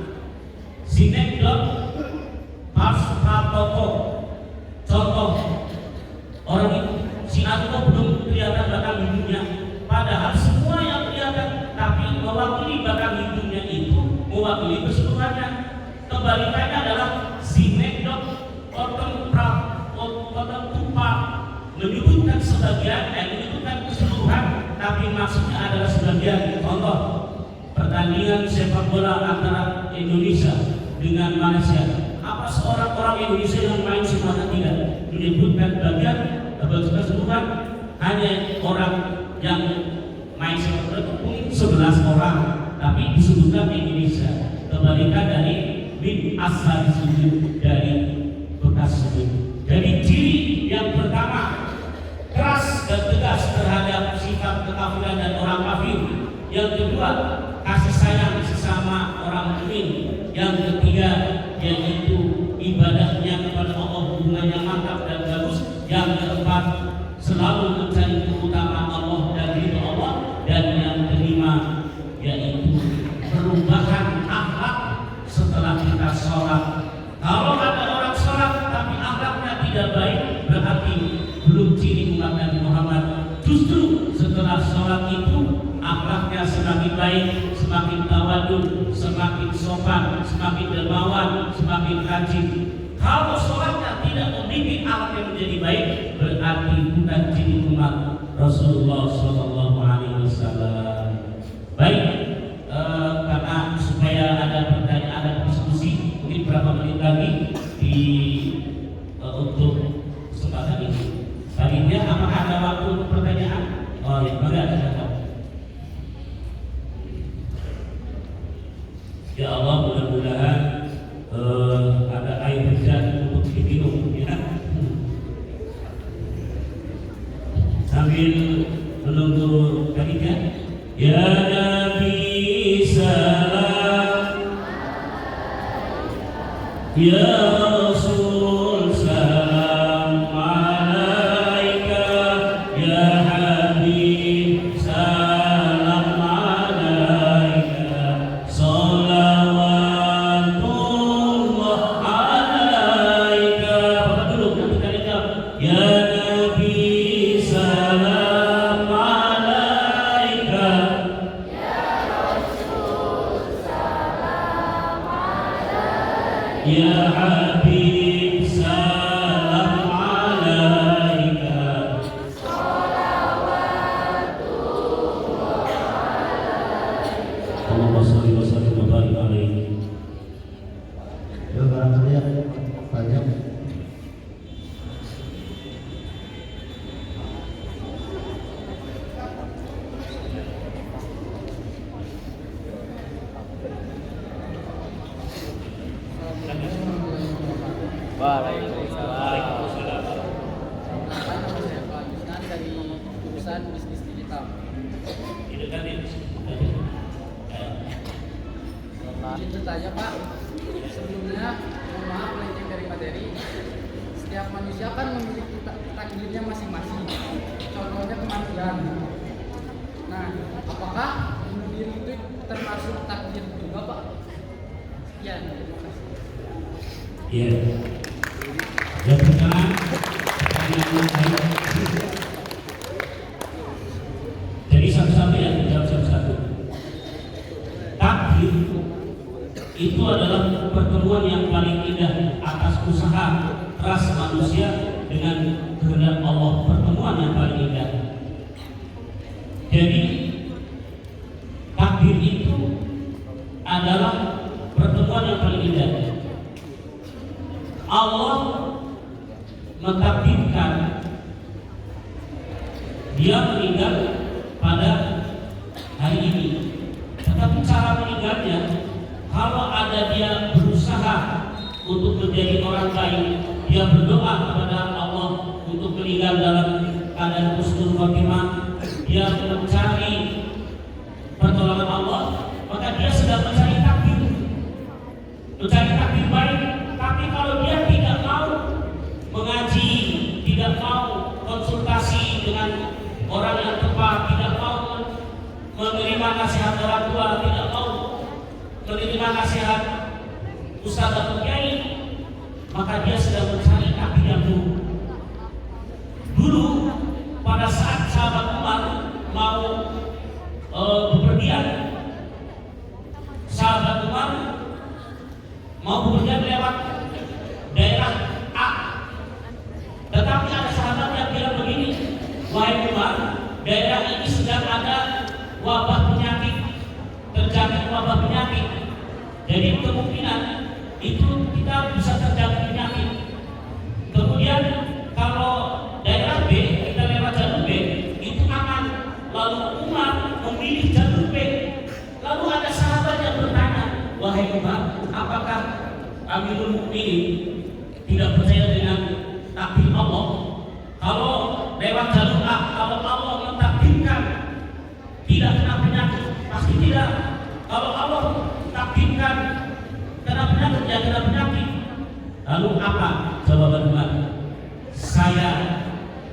sinekdot pas pratoko. Contoh, orang itu si Atko belum kelihatan batang hidungnya, padahal semua yang kelihatan, tapi mewakili batang hidungnya itu mewakili keseluruhannya. Kebalikannya adalah sinekdot tupa, menyebutkan sebagian, menyebutkan keseluruhan, tapi maksudnya adalah sebagian. Contoh, pertandingan sepak bola antara Indonesia dengan Malaysia. Apa seorang orang Indonesia yang main semuanya? Tidak, menyebutkan bagian atau keseluruhan. Hanya orang yang main sepak bola itu 11 orang, tapi disebutkan Indonesia. Kebalikan dari min asal sujud, dari bekas sujud. Jadi ciri yang pertama, keras dan tegas terhadap sifat kekafiran dan orang kafir. Yang kedua, kasih sayang sesama orang mukmin. Yang ketiga, yaitu ibadahnya kepada Allah, hubungannya mantap dan bagus. Yang keempat, selalu mencari keutamaan Allah dan ridho Allah. Dan yang kelima, yaitu perubahan akhlak setelah kita sholat. Kalau ada orang sholat tapi akhlaknya tidak baik, berarti belum ciri umat Nabi Muhammad. Justru setelah sholat itu akhlaknya semakin baik, semakin tawadhu, semakin sopan, semakin dermawan, semakin rajin. Kalau sholatnya tidak membimbing akhlak yang menjadi baik, berarti bukan ciri umat Rasulullah SAW. Baik, karena supaya ada pertanyaan, ada diskusi, mungkin berapa menit lagi untuk kesempatan ini. Tadinya apakah ada waktu untuk pertanyaan? Oh ya, maka ada. Ya Allah, mudah-mudahan ada air hujan untuk diminum, ya. Sambil menunggu panitia. Ya Nabi salam, ya Rasul salam alaika, ya Habib salam alaika, salawatullah alaika. Bapak dulu, nanti kalian jawab. Ya Nabi salam alaika, ya Habib salam alaika, Allahumma sholli wa sallim wa barik alaihi. Ya barangkali yang banyak. bertanya Pak, sebelumnya mohon maaf melenceng dari materi. Setiap manusia kan memiliki takdirnya masing-masing. Contohnya kematian. Nah, apakah bunuh diri itu termasuk takdir juga Pak? Sekian, terima kasih. Iya. Yang pertama, jadi satu-satu ya, jawab satu-satu. Takdir itu adalah pertemuan yang paling indah atas usaha keras manusia dengan kehendak Allah. Pertemuan yang paling indah. Jadi takdir itu adalah pertemuan yang paling indah. Allah mentakdirkan dia meninggal pada hari ini. Tetapi cara meninggalnya, kalau ada dia berusaha untuk menjadi orang baik, dia berdoa kepada Allah untuk meninggal dalam keadaan husnul khotimah, dia mencari pertolongan Allah, maka dia sedang mencari takdir baik. Tapi kalau dia tidak mau mengaji, tidak mau konsultasi dengan orang yang tepat, tidak mau menerima nasihat orang tua, tidak mau menerima nasihat ustaz atau kiai, maka dia sedang mencari takdir yang buruk. Dulu pada saat sahabat Umar mau bepergian, sahabat Umar mau bepergian lewat daerah A, tetapi ada sahabat yang bilang begini, wahai Umar, daerah ini sedang ada wabah penyakit, terjadi wabah penyakit. Jadi kemungkinan itu kita bisa terjadi penyakit. Kemudian kalau daerah B, kita lewat jalur B, itu aman. Lalu Umar memilih jalur B. Lalu ada sahabat yang bertanya, wahai Umar, apakah Amirul Mukminin tidak percaya dengan takdir Allah? Kalau lewat jalur A, kalau Allah mentakdirkan tidak kena penyakit, pasti tidak. Kalau Allah takdirkan kena penyakit, ya kena penyakit. Lalu apa jawaban Umar? Saya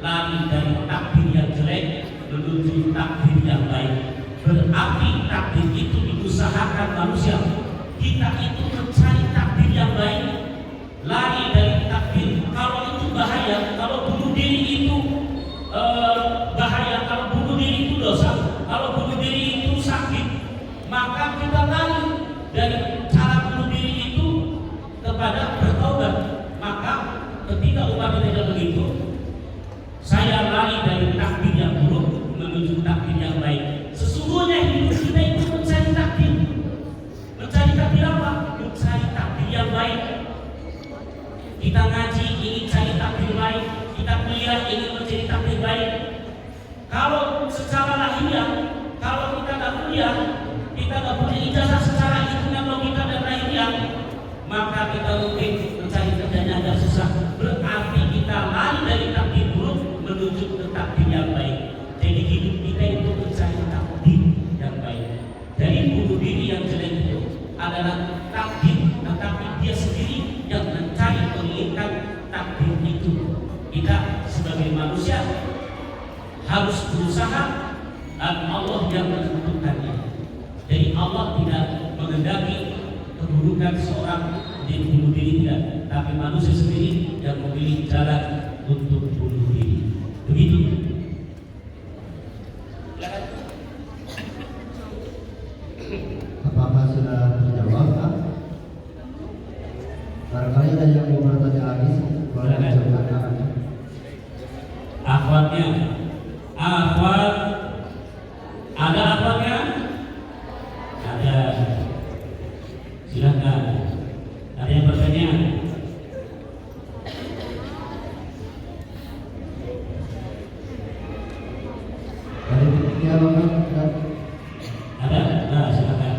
lari dari takdir yang jelek menuju takdir yang baik. Berarti takdir itu diusahakan manusia. Kita itu mencari takdir yang baik, lari dari takdir. Kalau itu bahaya, kalau bunuh diri itu bahaya, kalau bunuh diri itu dosa, kalau bunuh diri itu sakit, maka kita lari dari cara bunuh diri itu kepada bertobat. Maka ketika Umar tidak begitu, saya lari dari takdir yang buruk menuju takdir yang baik. Sesungguhnya hidup kita itu mencari takdir. Mencari takdir apa? Mencari takdir yang baik. Kita ngaji ingin cari takdir baik, kita kuliah ingin mencari takdir baik. Kalau secara lahiriah, kalau kita nggak kuliah, kita nggak punya ijazah secara hitungan logika dan lahiriah, maka kita mungkin mencari kerjanya agak susah. Berarti kita lari dari takdir buruk menuju ke takdir yang baik. Jadi hidup kita itu mencari takdir yang baik. Jadi bunuh diri yang jelek itu adalah takdir, tetapi dia sendiri yang mencari menginginkan takdir itu. Kita sebagai manusia harus berusaha dan Allah yang menentukannya. Jadi Allah tidak mengendaki keburukan seorang menjadi bunuh diri, tidak, tapi manusia sendiri yang memilih jalan untuk bunuh diri. Begitu. Apakah sudah terjawab, Pak? Barangkali ada yang mau bertanya lagi, boleh mencoba. Akhwatnya, akhwat, ada akhwatnya? Ada. Silakan. Ada yang bertanya? Dari berikutnya, Bapak. Ada? Nah, silakan.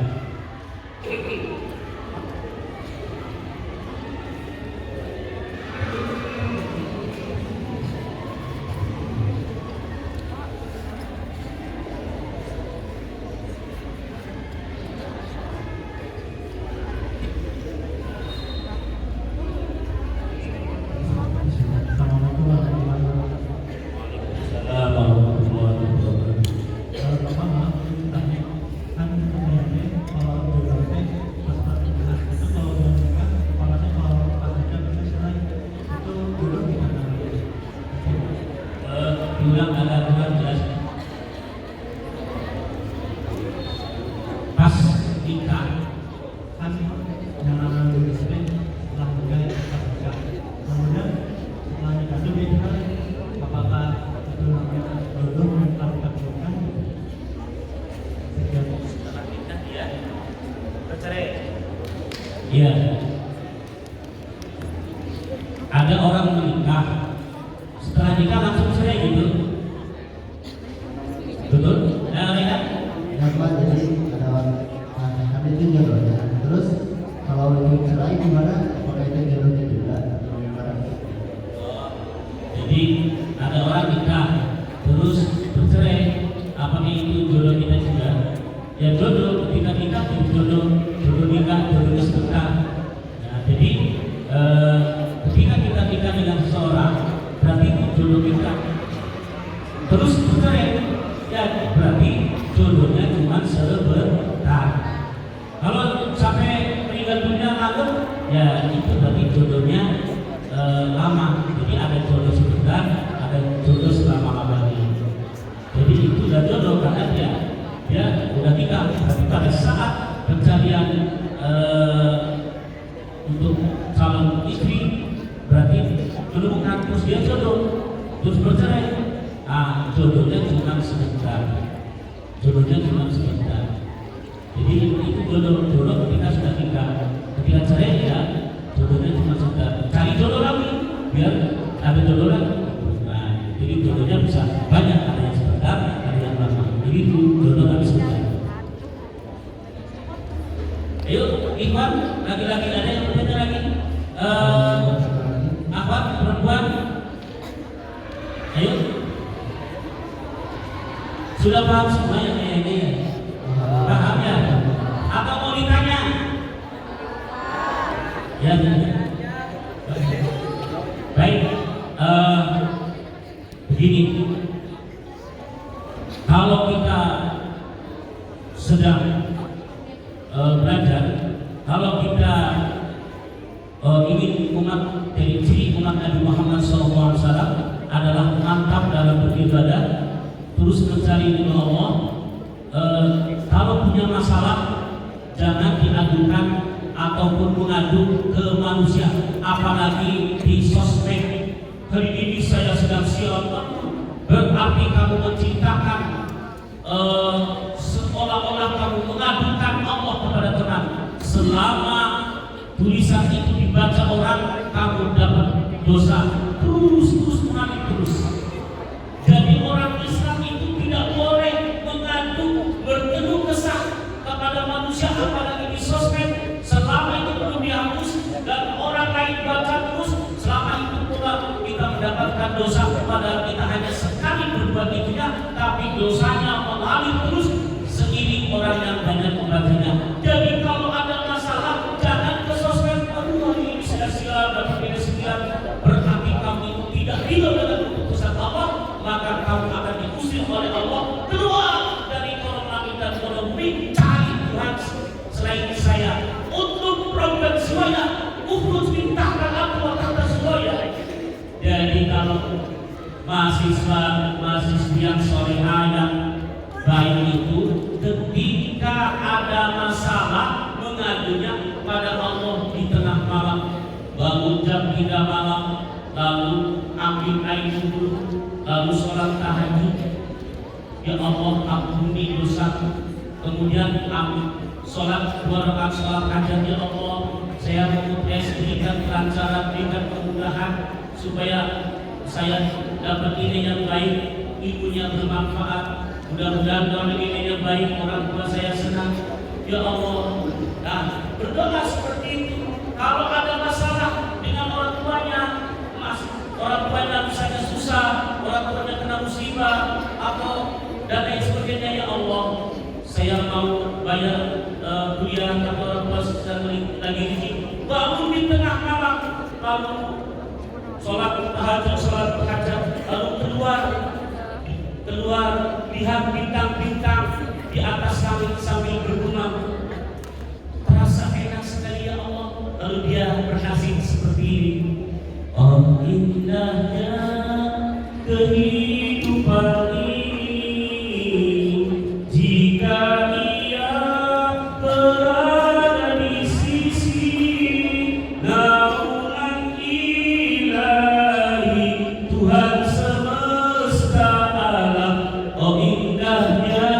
diulang agak kurang jelas. Pas nikah kan yang namanya istri telah menjalin akad nikah. Kemudian setelah nikah itu beda, apakah itu namanya jodoh yang telah dikabulkan? Setelah nikah dia bercerai. Iya. Ada orang menikah, setelah nikah langsung cerai gitu. Betul? Lihat. Ya Pak, jadi ada itu jodohnya. Terus kalau itu cerai gimana? Apakah itu jodohnya juga atau gimana? Jadi ada orang nikah terus bercerai, apakah itu jodoh kita juga? Ya jodoh ketika nikah itu jodoh nikah, jodoh sebentar. Nah, jadi ketika kita nikah dengan seseorang berarti itu jodoh kita. Terus bercerai, ya berarti jodohnya cuma sebentar. Kalau sampai meninggal dunia lalu, ya itu berarti jodohnya lama. Jadi ada jodoh sebentar, ada jodoh selama-lamanya. Jadi itu udah jodoh karena dia udah nikah. Tapi pada saat pencarian untuk calon istri berarti menemukan terus dia jodoh, terus bercerai. Jodohnya cuma sebentar. Jadi itu jodoh ketika sudah nikah. Ketika cerai ya jodohnya cuma sebentar. Cari jodoh lagi biar ada jodoh lagi. Nah, jadi jodohnya bisa banyak, ada yang sebentar, ada yang lama. Jadi itu jodoh tapi sebentar. Ayo, Ikhwan, laki-laki ada yang bertanya lagi? Akhwat, perempuan? Ayo. Sudah paham semua yang ini? Paham ya? Atau mau ditanya? Ya. Baik. Begini. Kalau kita sedang belajar, kalau kita ingin dari ciri umat Nabi Muhammad SAW adalah mantap dalam beribadah, terus mencari ridho Allah. Kalau punya masalah jangan diadukan ataupun mengadu ke manusia, apalagi di sosmed. Hari ini saya sedang siaran, berarti kamu menciptakan seolah-olah kamu mengadukan Allah kepada teman. Selama tulisan itu dibaca orang, kamu dapat dosa. Terus mengalir terus. Jadi orang Islam itu tidak boleh mengadu, berkeluh kesah kepada manusia, apalagi di sosmed. Selama itu belum dihapus dan orang lain baca terus, selama itu pula kita mendapatkan dosa. Padahal kita hanya sekali berbuat itunya, tapi dosanya mengalir terus seiring orang yang banyak membacanya. Jadi kalau ada masalah jangan ke sosmed. Aduh, ini sia-sia dan tidak sekian. Berarti kamu itu tidak ridho dengan keputusan Allah, maka kamu akan diusir oleh Allah. Keluar dari kolom langit dan kolom bumi, cari Tuhan selain saya. Untuk problem semuanya, ukhruj min tahta al-ardh wa tahta as-suwaya. Jadi kalau mahasiswa-mahasiswi yang solehah yang baik itu ketika ada masalah mengadunya pada Allah di tengah malam, bangun jam 3 malam, lalu ambil air wudhu, lalu sholat tahajud. Ya Allah, ampuni dosaku. Kemudian sholat 2 rakaat sholat hajat. Ya Allah, saya mengutus berikan kelancaran, berikan kemudahan supaya saya dapat ini yang baik, ilmunya bermanfaat. Mudah-mudahan dengan ini yang baik orang tua saya senang. Ya Allah, nah berdoa seperti itu. Kalau ada masalah dengan orang tuanya, orang tuanya misalnya susah, orang tuanya kena musibah atau dan lain sebagainya, ya Allah, saya mau bayar kuliah atau orang tua sedang lagi ini, bangun di tengah malam, lalu sholat tahajud, sholat hajat, lalu keluar lihat bintang-bintang di atas langit sambil bergumam, terasa enak sekali ya Allah. Lalu dia bernasib seperti ini, oh indahnya kehidupan seperti jika ia berada di sisi naungan ilahi Tuhan semesta alam. Oh indahnya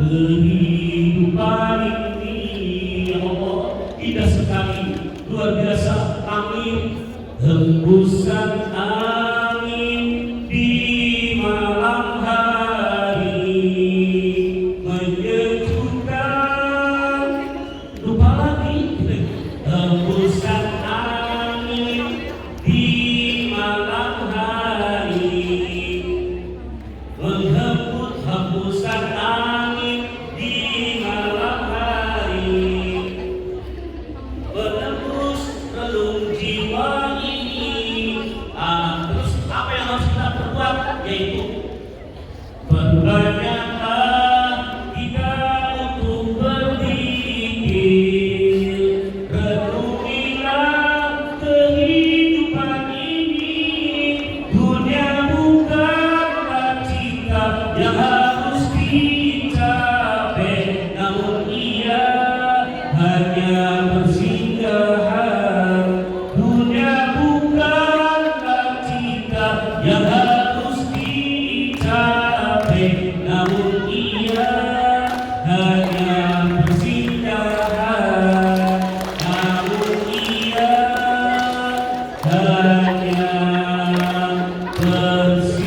kehidupan ini, Allah, indah sekali, luar biasa. Angin, hembusan angin di malam hari menyejukkan. Lupa lagi, hembusan angin di malam hari menghembus, hembusan angin di malam hari menembus relung jiwa ini. Terus apa yang harus kita perbuat? Yaitu berbanyaklah kita untuk berzikir, renungilah kehidupan ini. Dunia bukanlah cita yang harus dicapai, namun ia hanya bersinggahan. Dunia bukanlah cita yang harus dicapai, namun ia hanya bersinggahan. Namun ia hanya bersinggahan.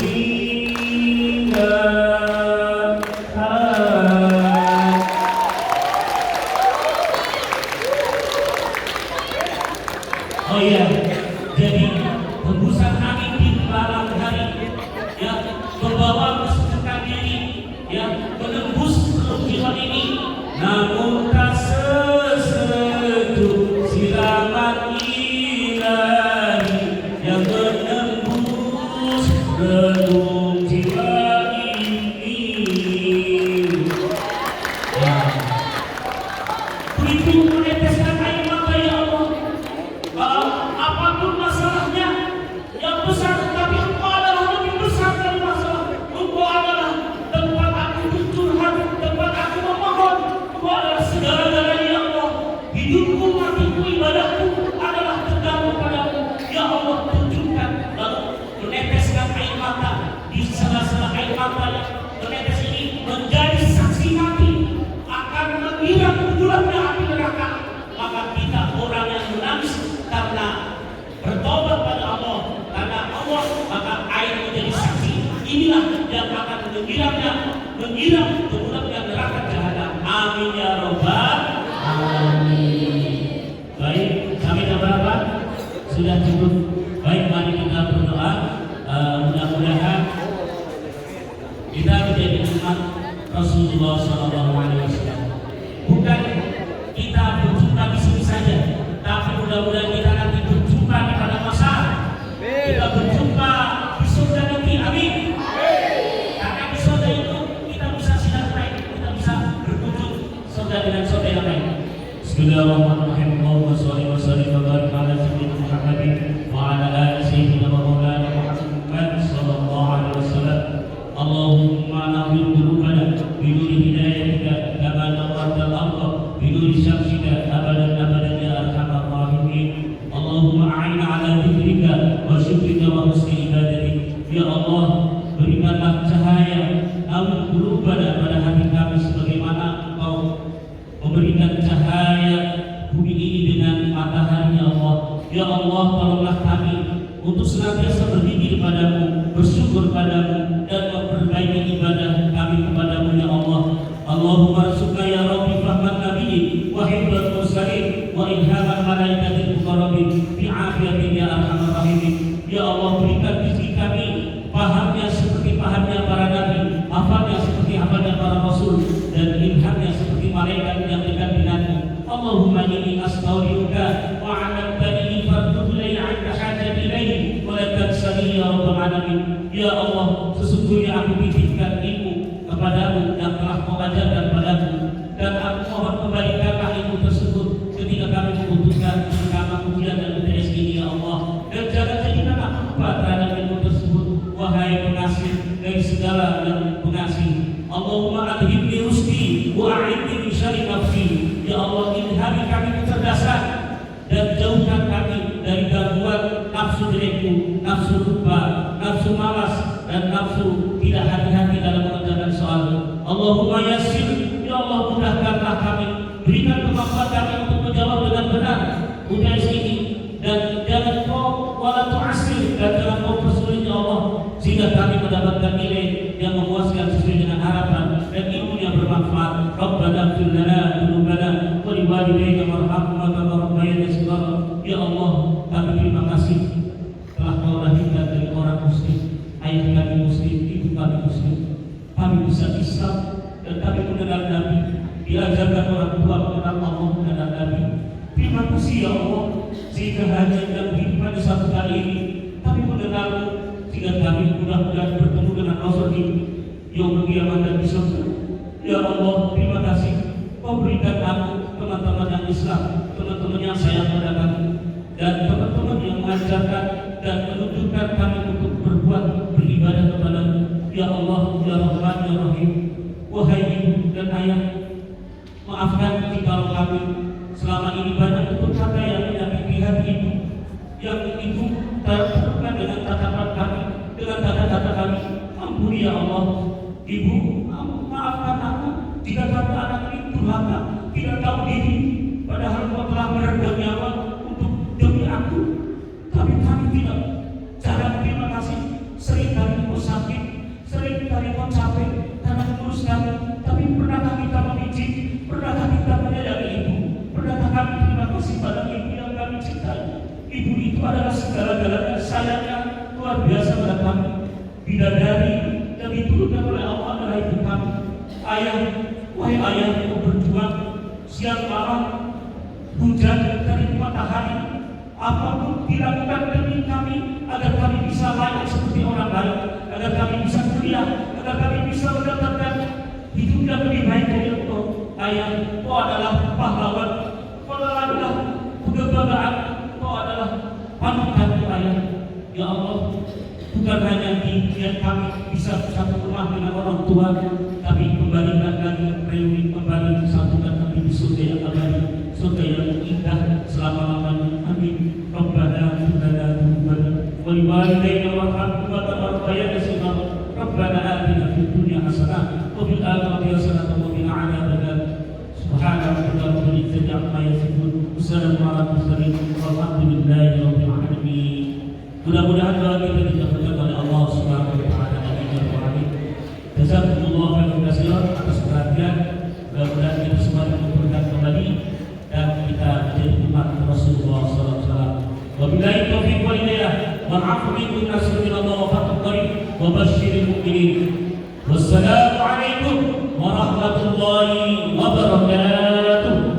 Oh iya, jadi hembusan angin di malam hari, ya, membawa kesejukan diri, ya, menembus relung jiwa ini. Namun tak sesejuk siraman ilahi yang menembus relung jiwa ini. Ya. Begitu meneteskan air mata, ya Allah. Apapun masalahnya yang besar, tapi Engkau adalah lebih besar dari masalah. Engkau adalah tempat aku bercurhat, tempat aku memohon. Engkau adalah segala-galanya, ya Allah. Hidupku, matiku, ibadahku adalah tergantung padamu, ya Allah. Tunjukkan, lalu meneteskan air mata di sela-sela air mata yang menetes ini menjadi saksi mati akan mengira gelapnya api neraka. Maka kita orang yang menangis karena bertobat pada Allah, karena Allah, maka air menjadi saksi. Inilah yang akan mengiram gelapnya neraka jahanam. Amin ya robbal alamin. Baik, sampai jam berapa? Sudah cukup. Baik, mari kita berdoa. Mudah-mudahan kita menjadi umat Rasulullah SAW. Bukan kita berjumpa di sini saja, tapi mudah-mudahan kita nanti berjumpa di padang mahsyar. Kita berjumpa di surga nanti. Amin. Karena di surga itu kita bisa silaturahmi, kita bisa berkunjung surga dengan surga yang lain. Bismillahirrahmanirrahim. Allahumma sholli wa sallim wa barik ala sayyidina Muhammadin wa ala ali sayyidina wa maulana Muhammad sallallahu alaihi wasallam. Allahumma nawwir qulubana bi nuri hidayatika kama nawwartal ardha bi nuri syamsika abadan abadan ya arhamar rahimin. Allahumma a'inna ala dzikrika wa syukrika wa husni ibadatik. Ya Allah, berikanlah cahaya nawwir qulubana pada hati kami sebagaimana Engkau memberikan cahaya bumi ini dengan matahari, ya Allah. Ya Allah, tolonglah kami untuk senantiasa berzikir padamu, bersyukur padamu, dan memperbaiki ibadah kami kepadamu, ya Allah. Allahumma arzuqna ya Rabbi fahman nabiyyi wa hifdzal mursalin wa ilhaman malaikatil muqarrabin bi afiyatin ya arhamar rahimin. Ya Allah, berikan rezeki kami pahamnya seperti pahamnya para nabi, hafalnya seperti hafalnya para rasul, dan ilhamnya seperti malaikat yang dekat denganmu. Allahumma inni astaudiuka wa 'alamtani fardhu ilayya 'inda hajati ilayhi wa la tansani ya rabbal alamin. Ya Allah, sesungguhnya aku titipkan ilmu kepadamu yang telah kau ajarkan padaku, dan aku mohon kembalikanlah ilmu tersebut ketika kami membutuhkan, terutama ujian dan UTS ini, ya Allah. Dan jangan jadikan aku lupa terhadap ilmu tersebut, wahai pengasih dari segala yang pengasih. Allahumma adhibni rusdi wa a'idni min syarri nafsi. Ya Allah, ilhami kami kecerdasan dan jauhkan kami dari gangguan nafsu jelekku, nafsu lupa, nafsu malas, dan nafsu tidak hati-hati dalam mengerjakan soal. Allahumma yassir, ya Allah mudahkanlah kami, berikan kemampuan kami untuk menjawab dengan benar UTS ini, dan jangan kau wala tu'assir, dan jangan kau persulit ya Allah, sehingga kami mendapatkan nilai yang memuaskan sesuai dengan harapan dan ilmu yang bermanfaat. Rabbana ighfir lana dzunubana wa liwalidayna warhamhuma kama rabbayana shighara. Ya Allah, kami terima kasih telah kau lahirkan dari orang muslim, ayah kami muslim, ibu kami muslim, kami bisa Islam dan kami mengenal Nabi, diajarkan orang tua mengenal Allah, mengenal Nabi. Terima kasih ya Allah, sehingga hanya dalam kehidupan satu kali ini kami mengenal, sehingga kami mudah-mudahan bertemu dengan Rasul ini yang kiamat dan di surga. Ya Allah, terima kasih kau berikan aku teman-teman yang Islam, teman-teman yang sayang pada kami, dan teman-teman yang mengajarkan dan menunjukkan kami untuk berbuat beribadah kepada Ya Allah, Ya Rahman, Ya Rahim. Wahai ibu dan ayah, maafkan jika kami selama ini banyak tutur kata yang menyakiti hati ibu, yang ibu tertekan dengan tatapan kami, dengan kata-kata kami. Ampuni ya Allah, ibu, maafkan aku jika kata anak ini durhaka, tidak tahu diri, padahal kau telah meredam nyawa untuk demi aku. Tapi kami tidak. Jangan terima kasih. Sering kali kau sakit, sering kali kau capek karena mengurus kami. Tapi pernahkah kita memijik? Pernahkah kita menyayangi ibu? Pernahkah kami terima kasih pada ibu yang kami cintai? Ibu itu adalah segala-galanya, sayangnya luar biasa pada kami. Bidadari yang diturunkan oleh Allah adalah ibu kami. Ayah, wahai ayah yang berjuang siang malam, hujan dari matahari, apapun dilakukan demi kami agar kami bisa layak seperti orang lain, agar kami bisa kuliah, agar kami bisa mendapatkan hidup yang lebih baik dari engkau. Ayah, kau adalah pahlawan, kau adalah kebanggaan, kau adalah panutan ayah. Ya Allah, bukan hanya dibiarkan kami bisa satu rumah dengan orang tua, tapi kembalikan kami reuni kembali, satukan kami di surga yang abadi, surga yang indah selama-lamanya. Amin. Rabbana ighfir lana dzunubana wa liwalidayna warhamhuma kama rabbayana shighara. Rabbana atina fid dunya hasanah wa fil akhirati hasanah wa qina adzabannar. Subhana rabbika rabbil izzati amma yasifun, wassalamu ala mursalin, walhamdulillahi rabbil alamin. Mudah-mudahan doa kita dikabulkan oleh Allah Subhanahu wa taala. Amin. Jazakumullah khairan katsiran atas perhatian. Mudah-mudahan kita semua dikumpulkan kembali dan kita menjadi umat Rasulullah sallallahu alaihi wasallam. Wabillahi taufiq wal hidayah. Wal 'afwu minkum nasrullah wa fathul qarib wa basyiril mu'minin. Wassalamu alaikum warahmatullahi wabarakatuh.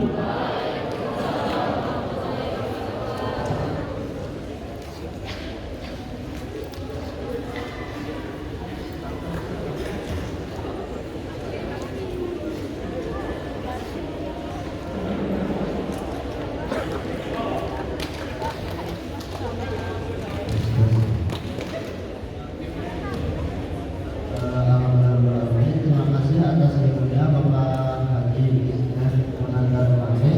Terima kasih atas ilmunya Bapak Haji Munandar Mane.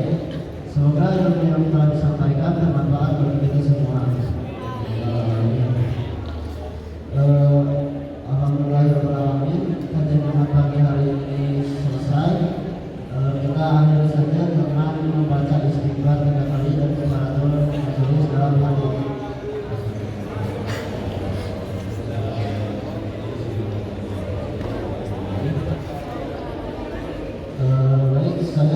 Semoga ilmu yang telah disampaikan bermanfaat bagi kita semua. Alhamdulillahirobbilalamin. Kajian pagi hari ini selesai. Kita akhiri saja dengan membaca istighfar 3 kali dan kafaratul majelis dalam hari ini. Baik, saya